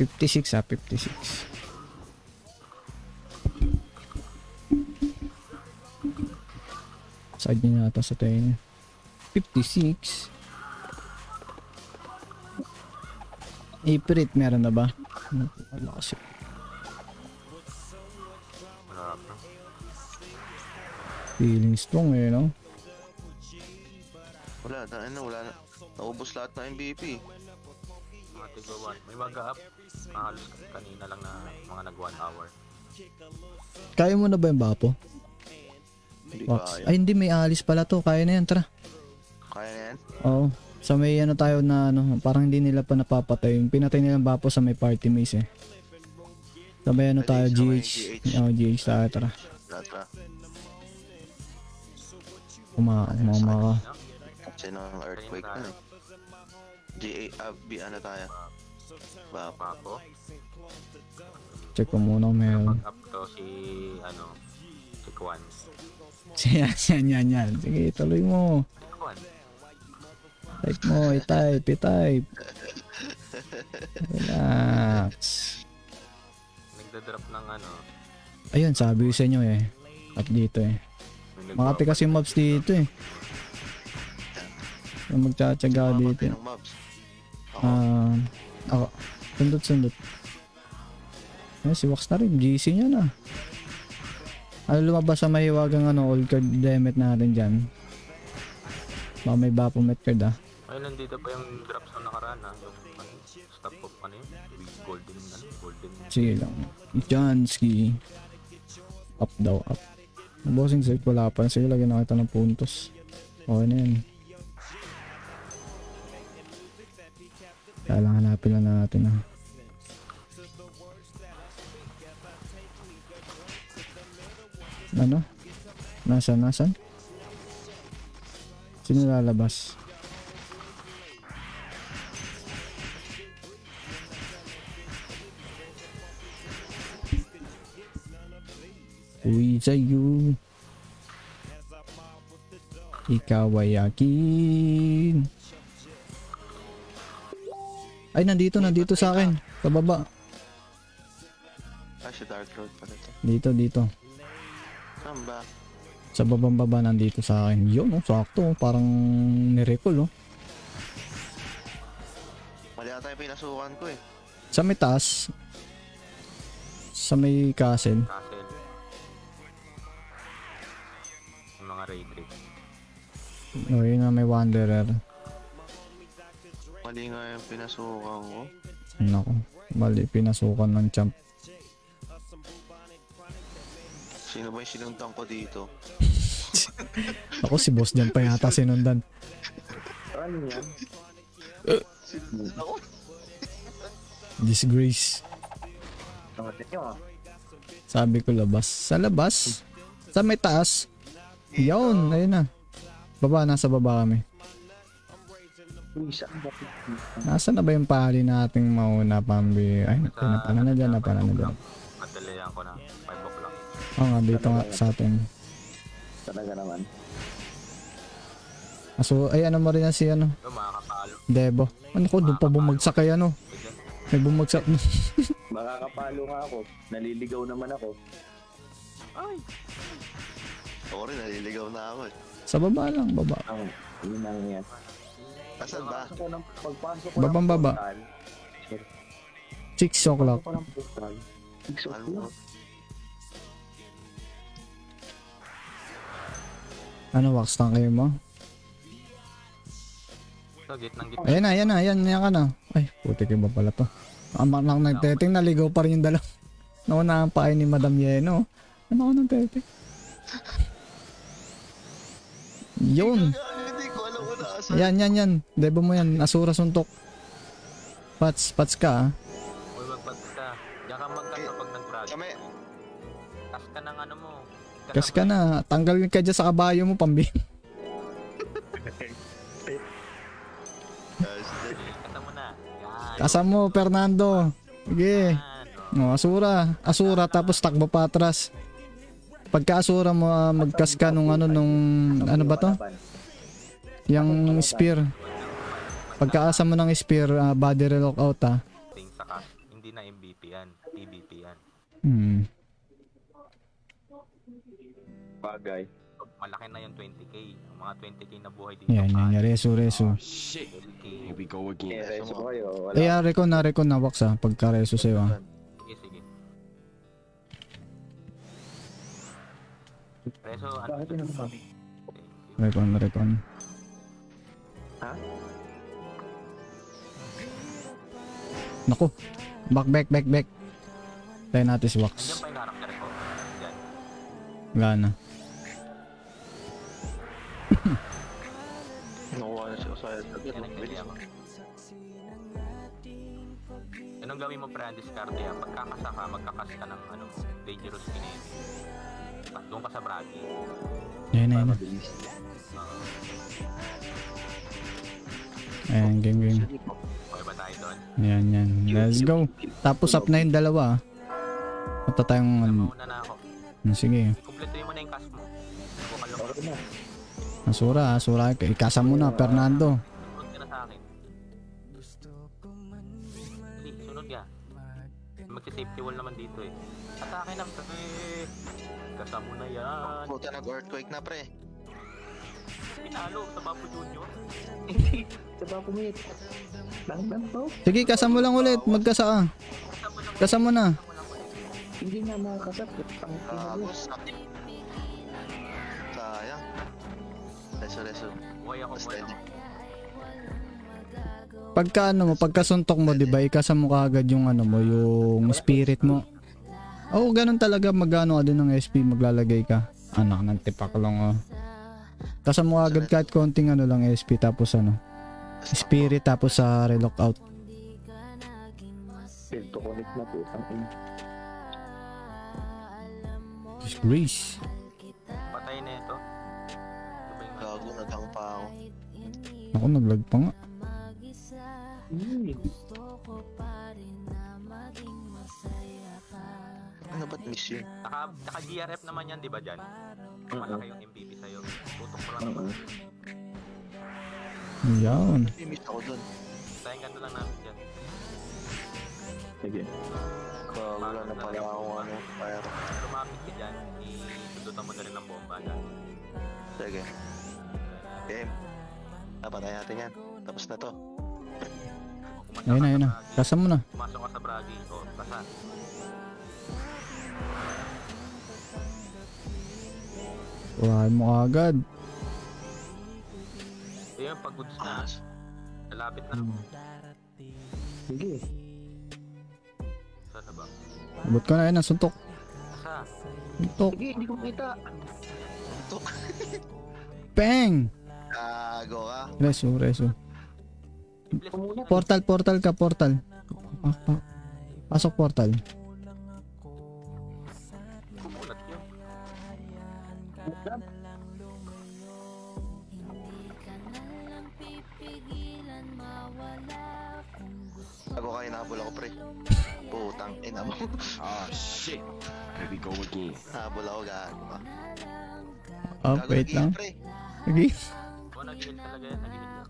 $56 $56. Side niya yata sa tayo niya. 56. April meron na ba? Wala kasi. Wala pa. Feeling strong eh, no? Wala na. Naubos lahat ng MVP. Mga tigo 1. May mag-up. Halos kanina lang na mga nag 1 hour. Kaya mo na ba yung bapo? Hindi Box. kaya. Ay hindi, may alis pala to. Kaya na yan, tara. Kaya na yan? Oo. Sa may ano tayo na ano, parang hindi nila pa napapatay. Yung pinatay nilang bapo sa may party maze eh. Sa may ano tayo, Sa may GH. GH. Oo, GH tayo, tara. Lata. Umama ka. Kasi ng earthquake na eh. Ano tayo? Bapa. Papo. Check ko muna kung meron. Mag-up to si si Kwan. Yan. Sige, tuloy mo. Kwan. Type mo, i-type. Relax. Nagda-drop ng Ayun, sabi ko sa inyo eh. At dito eh. may Makati kasi mobs dito eh. Yung magtsatsaga dito eh. Ng mobs. Ako. Sundot. Ayan, si Wax na rin. GC niya na. Ano lumabas sa mahiwagang old card limit natin dyan. Baka may Baphomet card ah. Ay, nandito pa yung drops na nakaraan yung stop of yun? Golden. Sige lang. Jansky. Up daw, up. Bossing set wala pa. Sige, lagyan na kita ng puntos. Okay na yan. Kaya lang hanapin lang natin ah. Ano? Nasaan? Sino lalabas? Uy sa'yo. Ikaw ay akin. Ay, nandito sa akin. Sa baba. Si Dark Road pala to. Dito. Saan ba? Sa babang-baba nandito sa akin. Yun, oh, sakto. Parang nirecall, oh. Mali ata yung pinasukan ko eh. Sa may taas. Sa may castle. Castle. Yung mga raid trip. Oh, yun na may wanderer. Mali nga yung pinasukan ko. Nako. Mali, pinasukan ng champ. Sino ba yung sinundan ko dito? Ako si boss dyan pa yata sinundan. Ano yan? Sinundan ako? Disgrace. Tangatin nyo ah. Sabi ko labas. Sa labas? Sa may taas? Yun, ayun na. Baba, nasa baba kami. Uy, saan ba? Nasaan na ba yung pali nating mauna, Pambi? Ay, napala na dyan, napala na dyan. Madalayan ko na. 5 o'clock. Oo nga, dito nga sa atin. Talaga naman. So, ay ano mo rin yan si ano? Yung makakapalo. Debo. Ano ko, doon pa bumagsak kay ano? May bumagsak. Makakapalo nga ako. Naliligaw naman ako. Ay! Ako rin, naliligaw na ako eh. Sa baba lang, baba. Ang yun ang yan. Asan ba? Pagpasok ko Babang baba. 6 o'clock. Pagpasok ko ng portal. 6 Ano? o'clock. Ano, wax tank kayo mo? So, gitnang gitna. Ayan ka na. Ay, puti kayo ba pala to? Amak lang nagteteng, naligaw pa rin yung dalaw. Nauna ang pain ni Madam Yeno. Ano ka nang teteng? Yun. Hindi ko alam kung naasan. Yan. Debo mo yan. Asura suntok. Pats ka ah. Uy, magpatas ka. Diyan ka magkasa pag nag-project. Kami. Tas ka ng ano mo. Kas ka na. Tanggal ka dyan sa kabayo mo, Pambi. Kasa mo na. Yan. Kasa mo, Fernando. Sige. Yan. O, asura tapos takbo pa atras. Pagka asura mo, magkas ka nung ano ba to? Yung spear. Pagkaasa mo ng spear, body relock out ah. Ting sa cash. Hindi na MVP yan. PVP yan. Bagay. Malaki na yung 20k. Ang mga 20k na buhay dito. Yan. Resu. Shit. 20k. Here we go again. Reso ko kayo. Wala. Eh, recon na wax ah. Pagka resu sa'yo ah. Sige. Preso, ano? Bakit yun ako? Recon. Ha? Naku. Back. Tayo natin si wax. Nandiyan pa yung karakter ko. Yan. Gana. Nakuha na siya sa Yan ang gali ako. Anong gawin mo pre, discard yan? Pagkakasa ka, magkakas ka ng ano, dangerous enemy. Doon ka sa Bragi. Yan. Mabilis. Ayan, game. Okay ba tayo doon? Yan. Let's go. Tapos up na yung dalawa ah. Punta tayong... Mauna na ako. Sige. Kumpletuhin mo na yung cast mo. Bukal lang. Okay na. Asura. Ikasa mo na, Fernando. Sunod ka na sa akin. Hindi, sunod ka. Magsi-safety wall naman dito eh. Atake na pre. Kasama mo na yan. Puta, nag-earthquake na pre. Pinalo sa Bapo Junior. Diba pumit? Lang to? Sige, kasa mo lang ulit. Magkasa ka. Kasa mo na. Hindi nga makakasap. Ang Agos. Sayang. Reso. Buhay ako. Pagka pagkasuntok mo, 'di ba? Ikasa mo kaagad yung ano mo, yung spirit mo. Oo, ganun talaga magano ka din ng SP, maglalagay ka. Anak ng tipak lang oh. Kasa mo agad kahit konting ano lang SP tapos ano. Spirit tapos sa relock out. to connect na po. Ang Disgrace. Patay na ito. Ito ba yung Gago, nagtang pa ako. Ako naglag pa nga. Ano ba't miss yun? Naka GRF naman yan, di ba dyan? Malaki yung MVP sa'yo. Tutok ko lang naman. Yan. May miss ako dun. Sayang ganda lang namin dyan. Sige. Wala na pala akong ano, fire. Lumapit ka dyan, isundutan mo na rin ng bomba dyan. Sige. Game. Napatay natin yan. Tapos na to. Ayun na. Kasa mo na. Pumasok ka sa Bragi. O, kasa. Kuhain mo agad. Yun, pag goods na. Lalapit na. Sige. Saan na ba? Abot ka na yun, suntok. Kasa. Suntok. Sige, hindi ko makita. Bang! Gago ka. Reso. Simple. Portal ka. Pasok portal. Kumulat yun. pre. Putang ina mo. Ah, shit. Here we go again. Habol ako gago ka. Oh, Gago wait nag-heal, lang. pre. Okay. Oo, nag-heal talaga yan, nag-heal yan.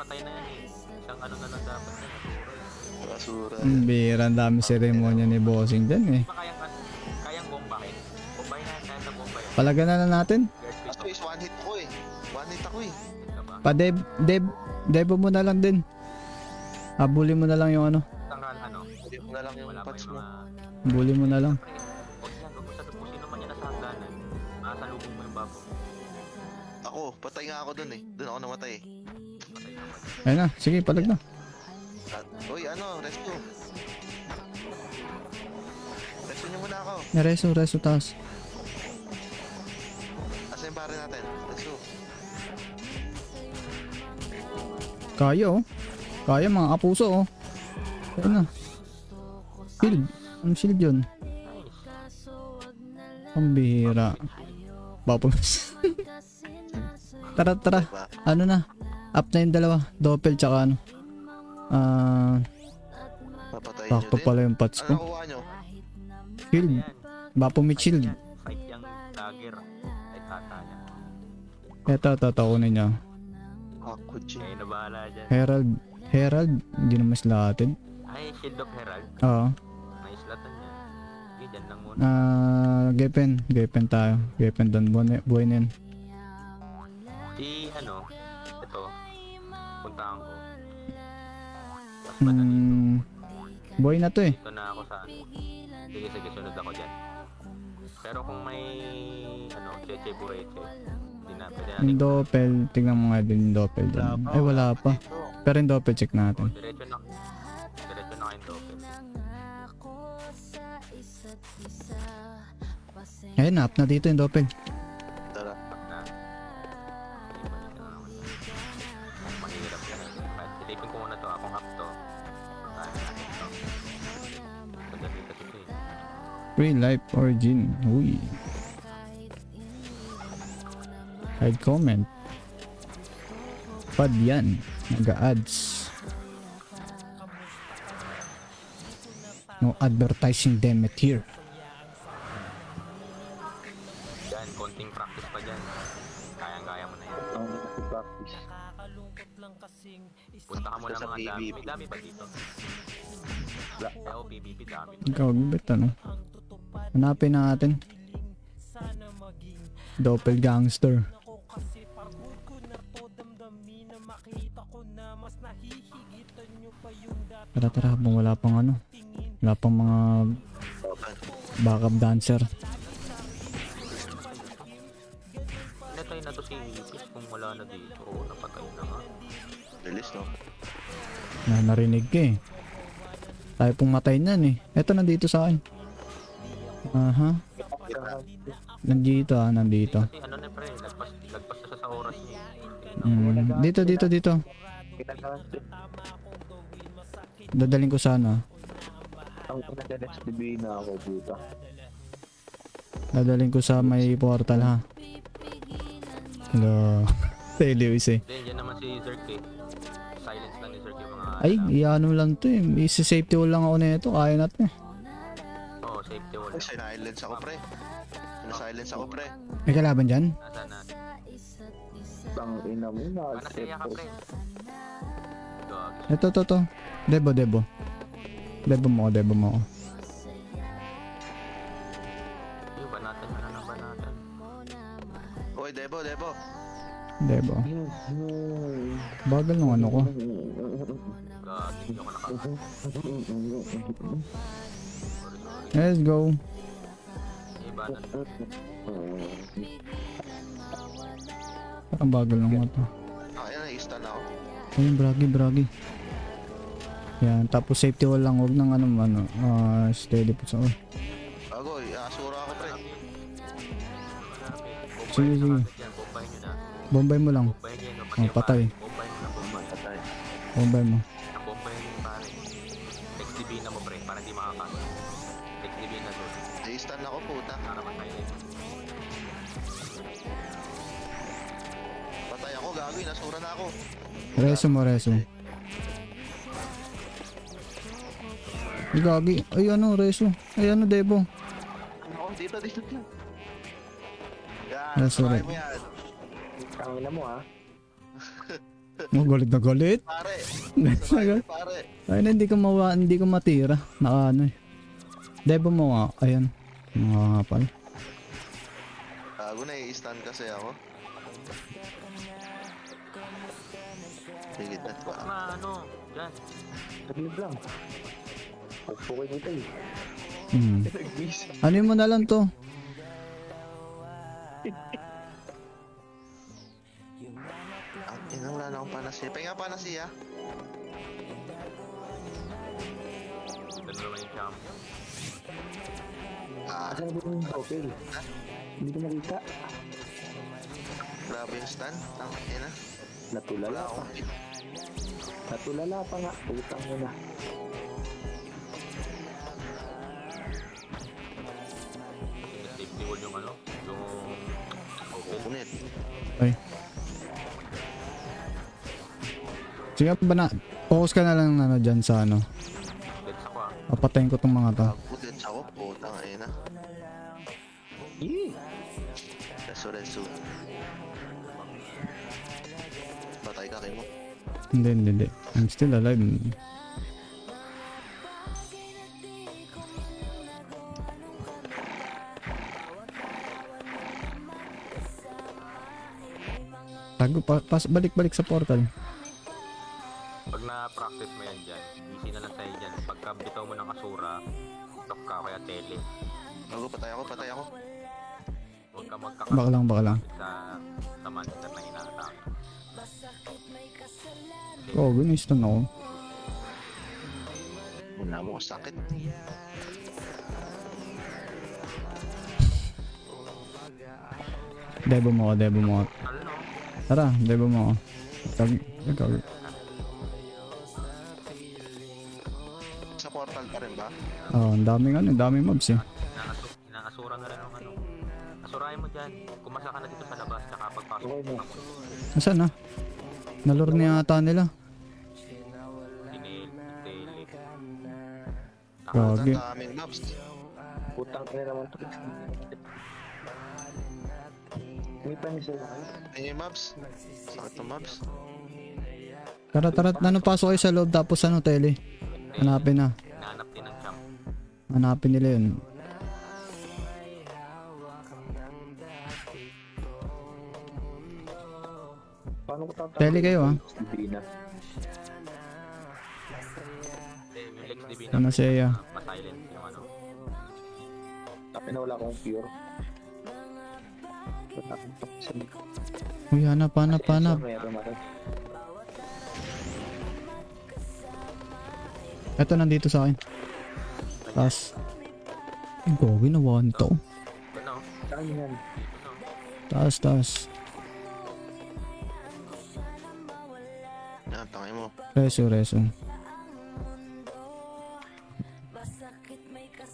Patay na yan eh. Isang ano na lang dapat yan. Basura. Ang bira, ang dami seremonya ni bossing dyan eh. Kayang bombahin. Bombahin na kahit na bombahin. Palagan na lang natin. Kaso is one hit ko eh. One hit ako eh. Debo mo na lang din. Habulin mo na lang yung ano. Tanggal ano. Hindi mo na lang yung Wala pa patch yung mo. mga... Habulin mo na lang. Huwag yan, huwag mo sa kung sino man yan nasa hagdanan. Makasalubong mo yung babo. Ako, patay nga ako dun eh. Dun ako namatay eh. Patay na patay. Ayun na, sige, palag na. Uy, ano, rescue. Rescue nyo muna ako. Reso taas. Asa yung pare natin? Rescue. Kaya oh. Kaya mga kapuso oh. Ayun na. Shield. Anong shield yun? Ang bihira. Bapos. Tara. Diba? Ano na? Up na yung dalawa. Doppel tsaka ano. Papatayin nyo Sakto din. pala yung patch Ano ko. nakuha nyo? Shield. Ayan. Bapo may shield. Fight yung dagger. Ay tata niya. Eto, tatakunin niya. Ako, G. Kaya na bahala dyan. Herald. Hindi naman slated. Ay, Shield of Herald. Oo. Naislatan niya. Sige, dyan lang muna. Gepen tayo. Gepen doon. Buhay na yan. Ano, ito. Puntahan ko. Tapos ba na dito? Buhay na to eh. Dito na ako sa ano. Sige, sunod ako dyan. Pero kung may, ano, Cheche Bureche, hindi na, pwede natin. Yung doppel. Tingnan mo nga din yung doppel dyan. Ay, wala pa. Pero yung doppel check natin. Diretso na kayong doppel. Ayun, up na dito yung doppel. Tara. Na. Ibalik na naman. Mahirap yan. Kahit silipin ko muna to, akong hap to. Puntahan natin to. Madali kasi ito eh. Free life origin. Uy. Hide comment. Pad yan. Nag-ads. No advertising demit here. Yan, konting practice pa dyan. Kayang-kaya mo na yan. Ang practice. Punta ka muna Sa mga dami. PvP. May dami ba dito? Ako, PvP dami. Ikaw, bit ano? Hanapin natin. Doppelgangster. Tara, habang wala pang ano. Wala pang mga backup dancer. Natay na to si Ipis kung wala na dito. Oo, napatay na nga. Release, no? Narinig ka eh. Tayo pong matay niyan eh. Eto nandito sa akin. Aha. Nandito. Kasi ano na pre, lagpas na siya sa oras niya. Dito. Dadaling ko sana. Ang next debate na ako puta. Dadaling ko sa may portal ha. Hello. Televis eh. Then, dyan naman si Zerk eh. Silence lang ni Zerk yung mga... Ay, iano lang to eh. Isi-safety wall lang ako nito. Kaya natin eh. Oo, safety wall. Ay, silence ako, pre. Silence ako, pre. May kalaban dyan? Nasaan na? Tang ina mo na. Nasaya ka pre. Gagi. Ito. Debo. Debo mo ako. Yung banatan ka na ng banatan. Uy, Debo. Debo. Bagal ng ano ko. Gagi, hindi ako nakaka... Let's go. Ibanan. Parang bagal ng ito. Ayan, na-stun ako. Ayun, bragi. Yan, tapos safety wall lang. Huwag nang steady po sa all. Bago, asura ako, pre. Sige. Bombahin nyo na. Bombay mo lang. Bombahin nyo no. Oh, patay. Bombahin mo na, bombahin. Patay. Bombay mo. Bombahin nyo yung pare. XDB na mo pre, para di makakasok. XDB na doon. Na-stun ako, puta. Para matay. Patay ako, gagawin. Nasura na ako. Reso mo. Gagi. Ay ano, Reso. Ay ano, Debo. Ako, dito. Yan, That's try right. mo yan. Tangina mo ha. Oh, galit na galit. Pare. Galit na Try mo, galit. pare. Ay na, hindi ko matira. Naka ano eh. Debo mo nga. Ayan. Mga nga pala. Gago na, i-stun kasi ako. Sige, that ba? Na ano, dyan. Saglit lang. Pupukay dito eh. Hmm. Ano mo na lang to? Wala na akong panasiya. Pahinga panasiya. Ito na naman yung champion. Asan na ba yung trophy? Hindi ko nakita. Grabe yung stun. Tangin na. Natulala Wala pa. akong hit. Natulala pa nga. Putang mo na. Safety wall yung ano, yung open. Punit. Ay. Sige ba na? Focus ka na lang ano dyan sa ano. Let's ako ah. Papatayin ko tong mga to. Punit ako. Putang ina. Reso. Batay ka kayo mo. Hindi. I'm still alive. Tago pa, balik sa portal. Pag na-practice mo yan dyan, easy na lang sa'yo dyan. Pagka bitaw mo ng Asura, top ka kaya tele. Gago, patay ako. Huwag ka Baka lang. sa monster na ina-attack. Oh, stun ako. Wala mo sakit. Debo mo ako. Ano no? Tara, debo mo ako. Ikaw. Sa portal pa rin ba? Oh, ang daming mobs eh. Inaasura na rin ng ano. Asurahin mo dyan. Kumasa ka na dito sa labas, tsaka pagpasok Okay mo. na. Nasaan na? Nalor na yata nila. Tinil, tele. Gagi. Ang daming mobs. Putang ina naman to. May panisay na kayo. Ayun yung mobs. Sakit ng mobs. Tara, ano pasok kayo sa loob tapos ano tele? Hanapin na. Hinahanap din ng champ. Hanapin nila yun. Paano ko tatawag? Tele kayo ah. Hindi na. Yung Lex Divina. Ano siya? Ma-silent yung ano. Tapos na wala akong pure. Wala akong pakisabi. Uy, hanap. Meron ako. Eto nandito sa akin. Taas. Ay, gogi na one to. Ano? Saan yan? Taas. Yan, tangin mo. Reso.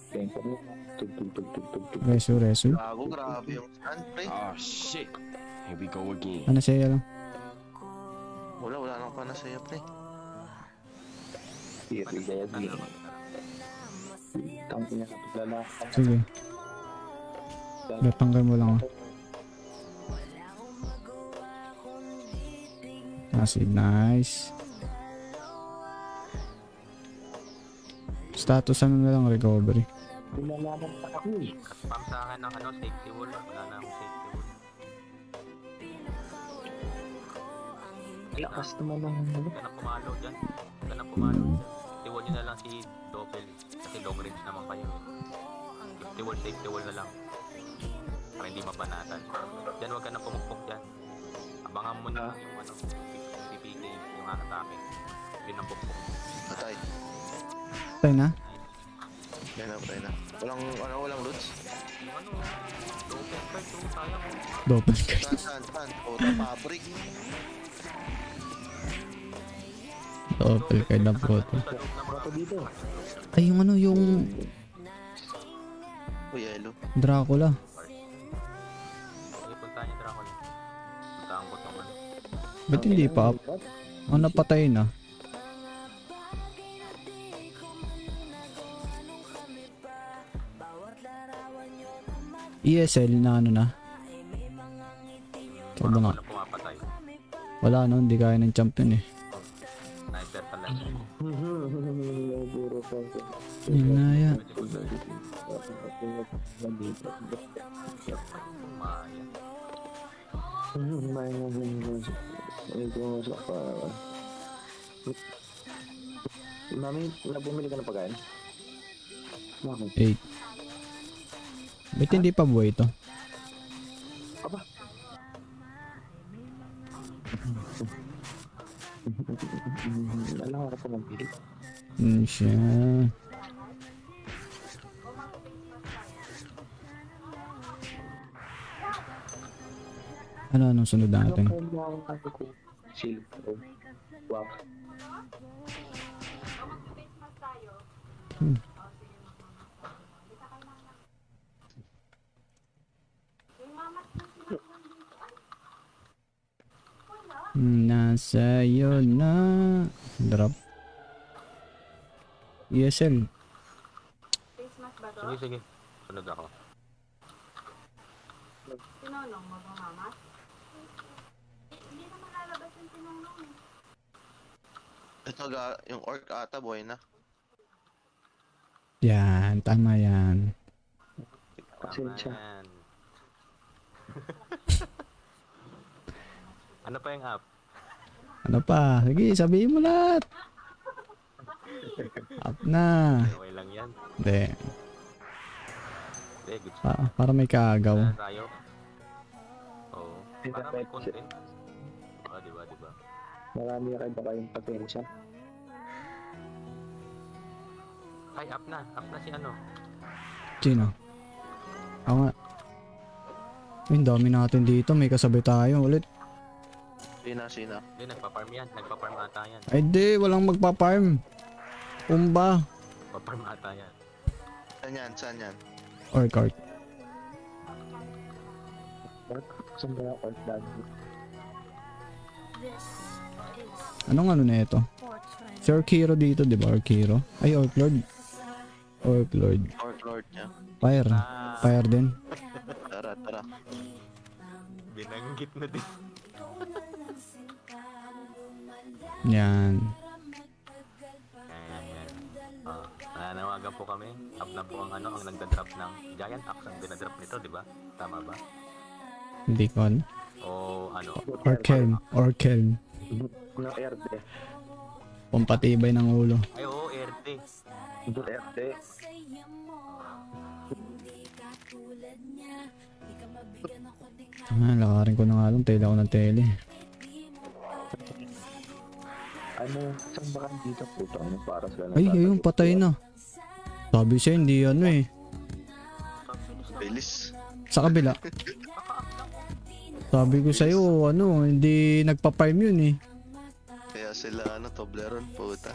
Tempo mo. Tug. Reso. Gago, grabe yung stun, pre. Oh shit. Here we go again. Ano siya lang? Wala na akong panasiya, pre. Tiri gaya din. Tang ina natulala. Sige. Datanggal mo lang. Nice. Status ano na lang, recovery. Nilalaman pa ako eh. Spam sa akin ng ano, safety wall. Wala na akong safety wall. Lakas naman ng ano. Huwag ka na pumalo dyan. Huwag ka na pumalo dyan. Iwan nyo na lang si Doppel. Kasi long range naman kayo. Safety wall na lang. Para hindi mapanatan. Dyan huwag ka na pumukpok dyan. Abangan mo na yung ano, PPT, yung atake. Yun ang pukpok. Patay. Tayo na? Patay na. Walang loots. Yung ano, Doppel card, sayang mo. Double card. Saan? Puta, fabric. Double card na po. Sa loob ng mga Ako dito. Ay, yung ano, yung Yellow. Dracula. Sige, puntahan yung Dracula. Puntahan ko itong ano. Ba't hindi pa? Ano, napatay na. ESL na ano na. Ikaw ba nga? Walang pumapatay. Wala no, hindi kaya ng champion eh. Sniper talaga. Puro pa. Yun na yan. Maya. Mami, bumili ka ng pagkain? Bakit? 8. Ba't hindi pa buhay ito? Aba. Alam ko pa magbili. Siya. Anong sunod natin? Silver. Wow. Nasa iyo na. Drop. ESL. Sige, sige. Sunod ako. Tinonong mo ba, mama? Hindi na malalabas yung tinonong. Ito yung orc ata buhay na. Yan, tama yan. Pasensya. Aman. Ano pa yung app? Ano pa? Sige, sabihin mo lahat. Up na. Okay lang yan. Hindi. Hindi, good. Para may kaagaw. Na tayo. Oo. Para may content. Diba, diba? Marami na kayo ba kayong pasensya? Ay, up na. Up na si ano. Sino? Ako nga. Ay, ang dami natin dito. May kasabay tayo ulit. Sina. Hindi, nagpa-farm yan. Nagpa-farm ata yan. Ay, di. Walang magpa-farm. Umba. Nagpa-farm ata yan. Saan yan? Or cart. Saan ba yung orc dad? Anong ano na ito? Si Orc Hero dito, di ba? Orc Hero? Ay, Orc Lord. Orc Lord. Orc lord niya. Fire. Fire din. Tara. Binanggit na din. Yan. Ayan. Nananawagan po kami. Up na po ang ano, ang nagda-drop ng Giant Axe ang dinadrop nito, di ba? Tama ba? Hindi ko ano. O ano? Orkelm. Orkelm. Ng RD. Pampatibay ng ulo. Ay, oo, RT. RD. Lakarin ko na nga lang. Tela ko ng tele. Ano, saan ba kayo dito puto? Ano para sa Ay, ayun. Patay na. Sabi siya, hindi ano eh. Bilis. Sa kabila. Sabi ko sa'yo, ano, hindi nagpa-farm yun eh. Kaya sila Toblerone puta.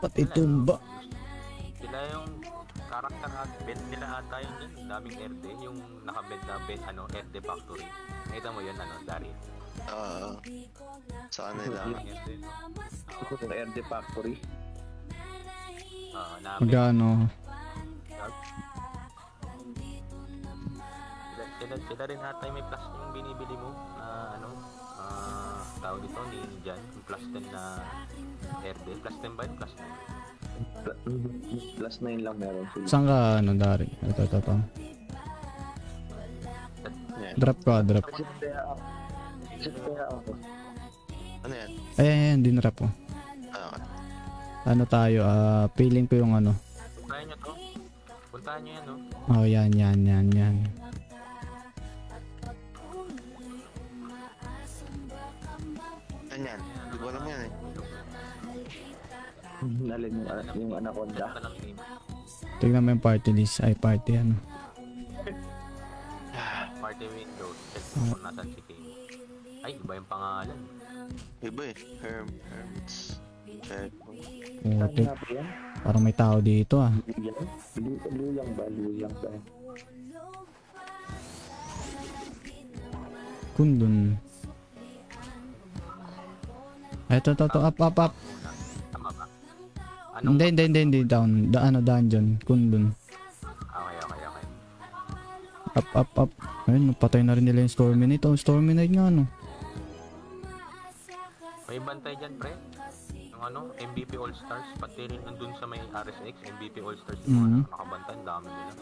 Ba't itumba? Sila yung character at bed nila ata yun dyan. Daming RD. Yung nakabed na bed, RD Factory. Nakita mo yun, Dari? Sa kanila. Daming RD. Yung RD Factory. Namin. Magkano? Sila rin ata yung may plus yung binibili mo na tawag dito ni Jan, yung plus 10 na RD. Plus 10 ba yun? Plus 9. Plus 9 lang meron sila. Saan ka, ano, Dari? Ito. Yan. Drop ko, drop. Sit kaya ako. Ano yan? Ayan, dinrap ko. Ano tayo, feeling ko yung ano. Puntahan nyo to. Puntahan nyo yan, no? Oh, yan. Ano yan? Hindi ko alam yan eh. Nalin yung anaconda. Punta lang team. Tignan mo yung party list. Ay, party ano. Party window. Check mo kung nasan si King. Ay, iba yung pangalan. Iba eh. Hermits. Putik. Saan yan? Parang may tao dito ah. Luyang ba? Kundun. Ito, up. Tama ba? Anong Hindi, down. Dungeon. Kundun. Okay. Up. Ayun, napatay na rin nila yung Stormy Knight. Oh, Stormy Knight nga, no? May bantay dyan, pre. Yung ano, MVP All-Stars. Pati rin nandun sa may RSX, MVP All-Stars. Yung Mhm. nakabantay, ang dami nila.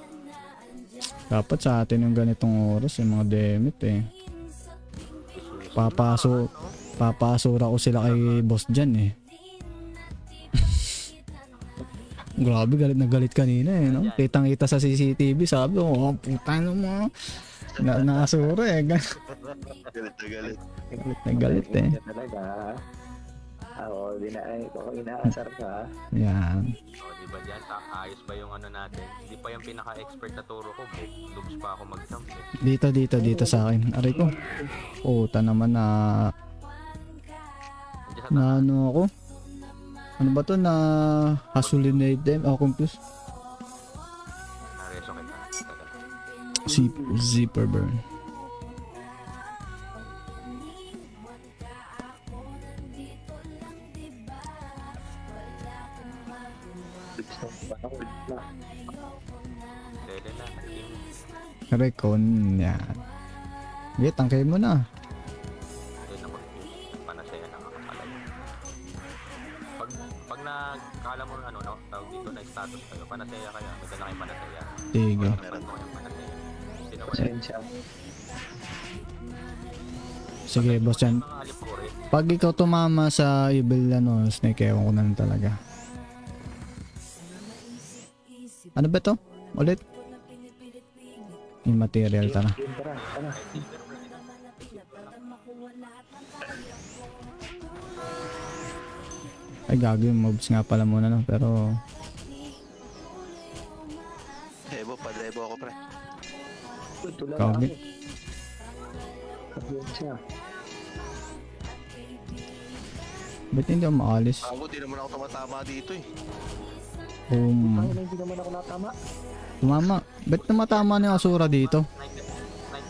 Dapat sa atin yung ganitong oras, yung mga demit eh. Papasura ko sila kay boss dyan eh. Grabe, galit na galit kanina eh, no? Kitang-kita sa CCTV, sabi ko, oh, putang mo. Nasura eh. Galit na galit. Galit na galit eh. Yan talaga. Ako, ako inaasar ka. Yan. O, diba dyan? Ayos ba yung ano natin? Hindi pa yung pinaka-expert na turo ko. Loops pa ako mag-jump eh. Dito sa akin. Aray ko. Puta naman na Nandiyan sa na ano ako. Ano ba to na hasulinate them? Oh, confused. nareso kita. Tagal. Zipper burn. Tele na. Team. Recon. Yan. Okay, tangkay mo na. Doon ako. Panasaya na kakapalay. Pag nagkala mo ano, no? Tawag dito na status kayo. Panasaya kayo. May dala kayong panasaya. Sige. Meron mo kayong panasaya. Sino ba yan? Pasensya. Sige, boss yan. Mga alipure. Pag ikaw tumama sa evil ano, snake, ewan ko na lang talaga. Ano ba to? Ulit? Immaterial, tara. Yun, tara. Ay, gago yung mobs nga pala muna, no? Pero, Evo, pa-Evo ako, pre. Uy, tulad gago. ako. Pasensya. Ba't hindi ako maalis? Ako, di naman ako tumatama dito eh. Ay, Um, hindi naman ako natama. tumama. Ba't tumatama na yung Asura dito? Sniper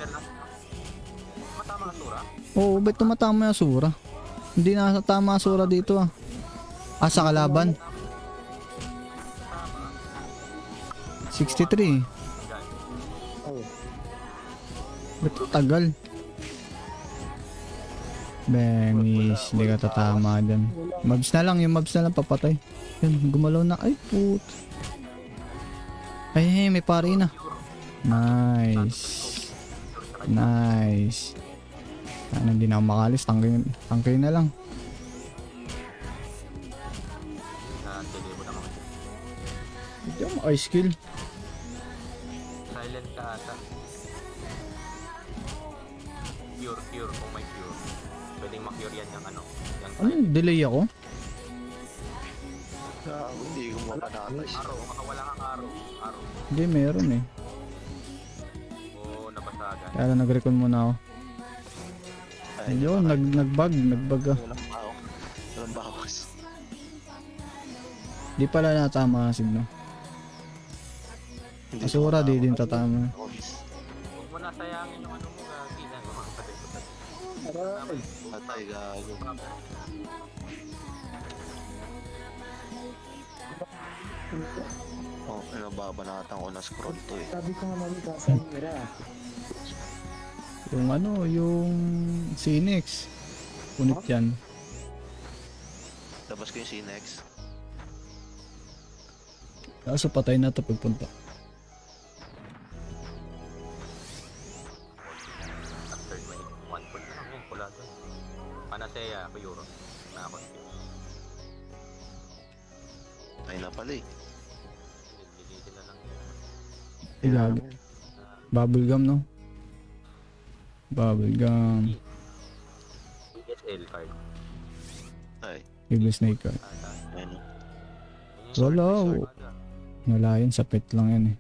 lang. Matama ang sura. Oo, ba't tumatama yung Asura? Hindi na tama Asura dito ah. Ah, sa kalaban. 63. Oh, Ba't tagal? Bengis, hindi ka tatama dyan. Mobs na lang, yung mobs na lang papatay. Yan, gumalaw na. Ay, put. Ay, may pari na. Nice. Nice. Ano, hindi na ako makalis. Tangkay na lang. Tele mo naman. Hindi ako ice skill. Silent ka ata. Cure. Kung may cure. Pwedeng ma-cure yan yung ano. Yung Ano, delay ako? Hindi ko mapanatay. Araw. Makawala kang araw. Hindi, meron eh. Oo, nabasagan. Kaya lang nag-recon muna ako. Ayun, nag-bug ah. Walang bawas. Di pala natama kasi no. Hindi Asura, di din tumatama. tatama. Huwag mo nasayangin yung ano mo. Ginan mo. aray. Patay, gago. Oh, nababanatan ko na scroll to eh. Sabi ko nga mami, kasan nila. Yung ano, yung Phoenix. Punit yan. Labas ko yung C-Nex. Kaso patay na to pagpunta. Third may 1 point na lang yan. Pula doon. Panasaya ako euro. Na-confuse. Ay na pala eh. Dilitin na lang yan. Ilag. Bubblegum, no? Bubblegum. ESL card. Ay, Evil Snake card. ayun. Wala, wala yun, sa pet lang yan eh.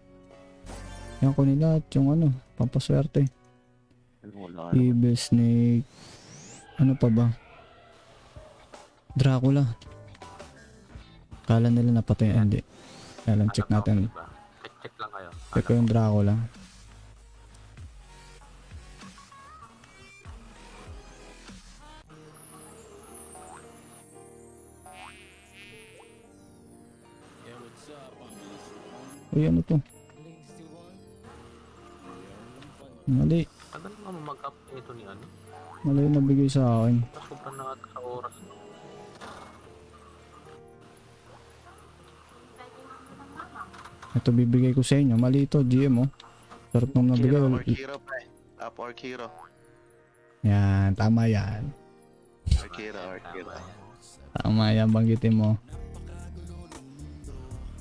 Yan ko nila at yung ano, pampaswerte. Wala. Evil Snake. Ano pa ba? Dracula. Kala nila napatay. Ah, hindi. Kaya lang check natin. Check lang kayo. Check ko yung Dracula. Uy, ano to? Mali. Tagal naman mag-up ito ni ano. Mali yung nabigay sa akin. Sobrang na ata sa oras. Ito bibigay ko sa inyo. Mali ito, GM oh. Sarap nung nabigay. Kiro or Kiro pre. Up or Kiro. Yan, tama yan. Or Kiro or Kiro. Tama yan, banggitin mo.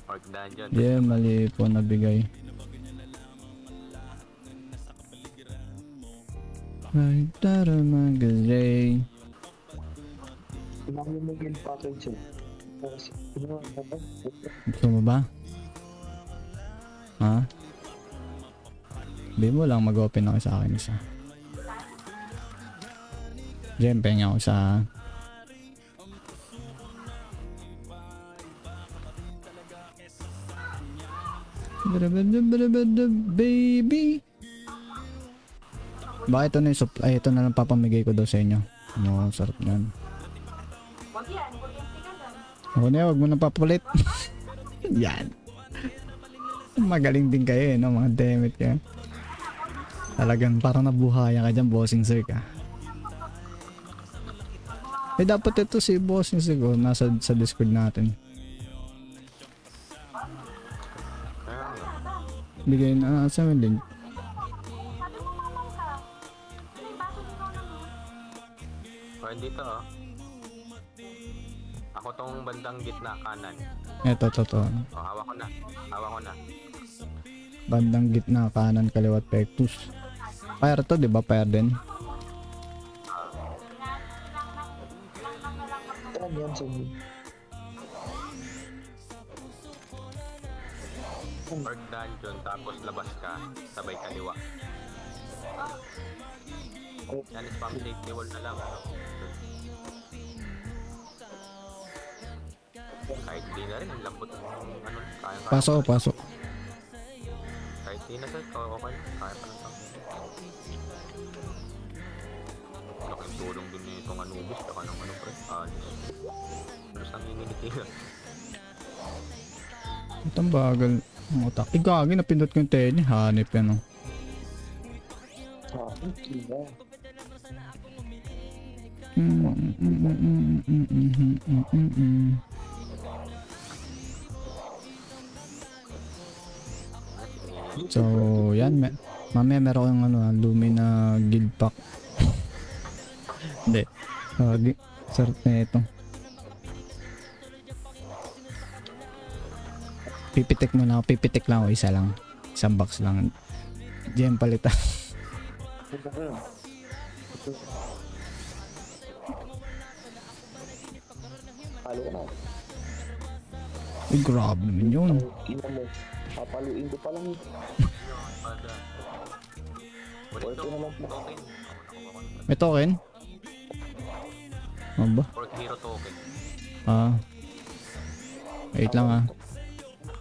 Orc Dungeon. Yeah, mali po nabigay. Right, tara magazine. Kailangan mo yung package yun. Gusto mo ba? Ha? Sabi mo lang mag-open ako sa akin isa. Diyan, penga ako sa... Baby. Baka ito na yung supply. Ito na lang papamigay ko daw sa inyo. Ano, sarap yan. Wag yan, kuryente ka lang. Ako na, wag mo na papalit. Yan. Magaling din kayo no, mga demit kayo. Talagang parang nabuhayan ka dyan, bossing sir ka. Eh dapat ito si bossing sir ko, nasa sa Discord natin. Bigay na sa amin link. Sabi mo mamang ka. May baso ikaw naman. O, dito oh. Ako tong bandang gitna kanan. Ito, to. O, hawak ko na. Hawak ko na. Bandang gitna, kanan, kaliwat, pektus. Fire to, di ba? Fire din. Tran yan sa inyo. Orc Dungeon, tapos labas ka. Sabay kaliwa. Yan, spam safety wall na lang. Ano? Kahit di na rin, ang lambot ng ano. Kaya Pasok. Kahit di na sir, okay. Kaya pa lang. Laking tulong din itong Anubis, saka ng ano pre. Alos ang inginitigan. Itong bagal. Ang utak. Igagi, napindot ko yung tenny. Hanip yan oh. Okay ba? So, yan. Mamaya meron ko yung ano, Lumina Guild Pack. Hindi. Sarap na ito. Pipitik mo na ako. Pipitik lang ako. Isa lang. Isang box lang. Diyan palitan. Punta ka. Halo ka na. Uy, grabe naman yun. Ina mo. Papaluin ko pa lang. Pada. Wala Orc na lang po. token. May token? Ano ba? Orc Hero token. Wait lang ah.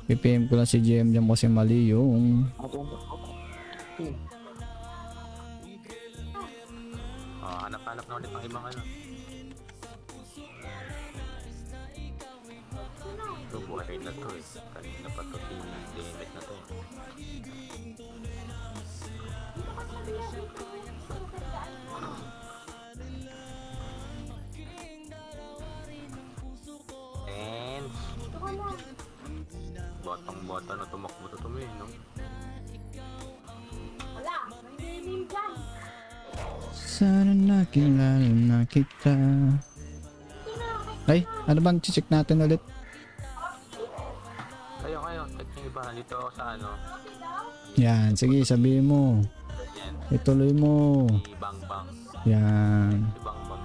PPM ko lang si GM dyan kasi mali yung... Hanap-hanap na ulit ng ibang ano. Ito buhay na to eh. Kanina pa to Demet na to. And botang-bota na tumakbo to tuloy, no? Wala, may name dyan. Sana nakilala na kita. Ay, ano bang check natin ulit? Kayo, check nyo iba. Dito ako sa ano. Yan, sige sabihin mo. Yan, Ituloy mo. si Bang Bang. Yan. Si Bang Bang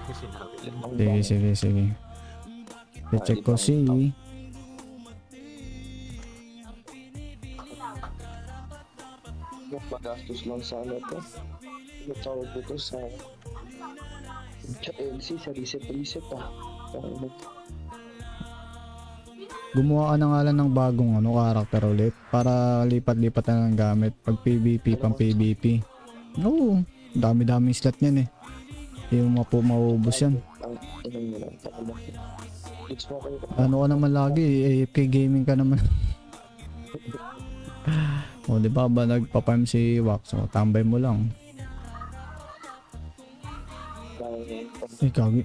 yung sinabi. Sige. I-check ko si... Magastos lang sa ano to. Ano tawag dito sa... Sa LC, sa reset ah. Gumawa ka na nga lang ng bagong ano, karakter ulit para lipat-lipat na ng gamit pag PvP pang PvP. Oo, dami-daming slot niyan eh. Hindi mo maubos yan. Ang inang nila. It's mo kayo. Ano ka naman lagi, AFK gaming ka naman. O, di ba ba nagpa-farm si Wax? O, tambay mo lang. Ay, kagi.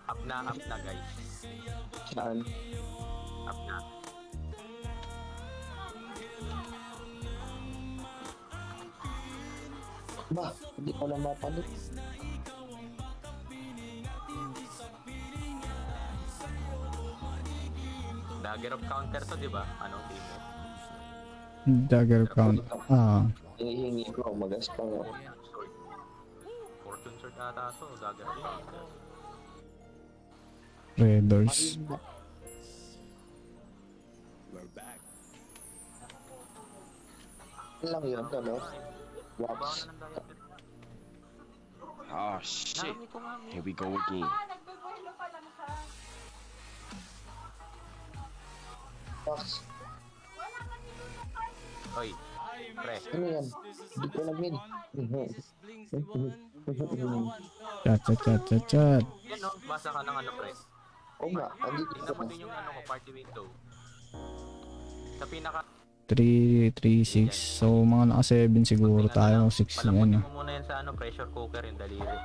Up na guys. Saan? Up na. Ba, hindi ko na mapalit. Dagger of counter to, di ba? Ano, di mo? Dagger count. Ah, Hinihingi ko, magaspang ako. Sword. Fortune sword ata to, dagger of counter. Raiders. Ano lang yun, ano? Bawa Wax. na ng dagger. Oh shit. Dami ko nga, men. Here we go again. Nagbubuelo pa lang siya. Wax. Oy, pre. Ano yan? Hindi ko alam yun. Chat, chat, chat, chat, chat. Yan no, basa ka ng ano, pre. Oo nga, andito Tingnan mo ko. din yung ano ko, party window. Sa pinaka 3, 3, 6. So, mga naka 7 siguro tayo. 6 na palamutin ano. mo muna yan sa ano, pressure cooker yung daliri.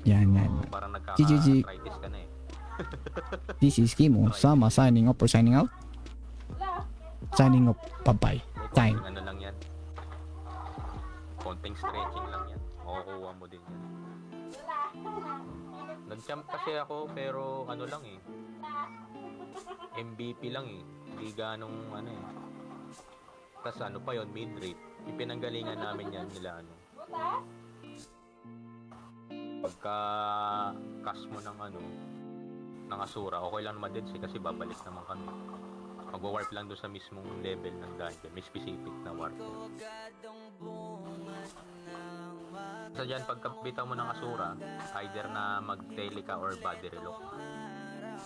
Yan, yan. Parang GGG. nagkaka-arthritis ka na eh. This is Kimo. Sama, signing up or signing out? Signing up. Bye-bye. Time. Konting ano lang yan. Konting stretching lang yan. Makukuha mo din yan. Nag-champ kasi ako pero ano lang eh. MVP lang eh. Hindi ganong ano eh. Tapos ano pa yon mid-rate. Ipinanggalingan namin yan nila ano. Pagka cast mo ng ano ng Asura, okay lang naman din kasi babalik naman kami. Mag-warp lang doon sa mismong level ng dungeon. May specific na warp. So dyan, pagkabitaw mo ng Asura, either na mag-tele ka or body relock.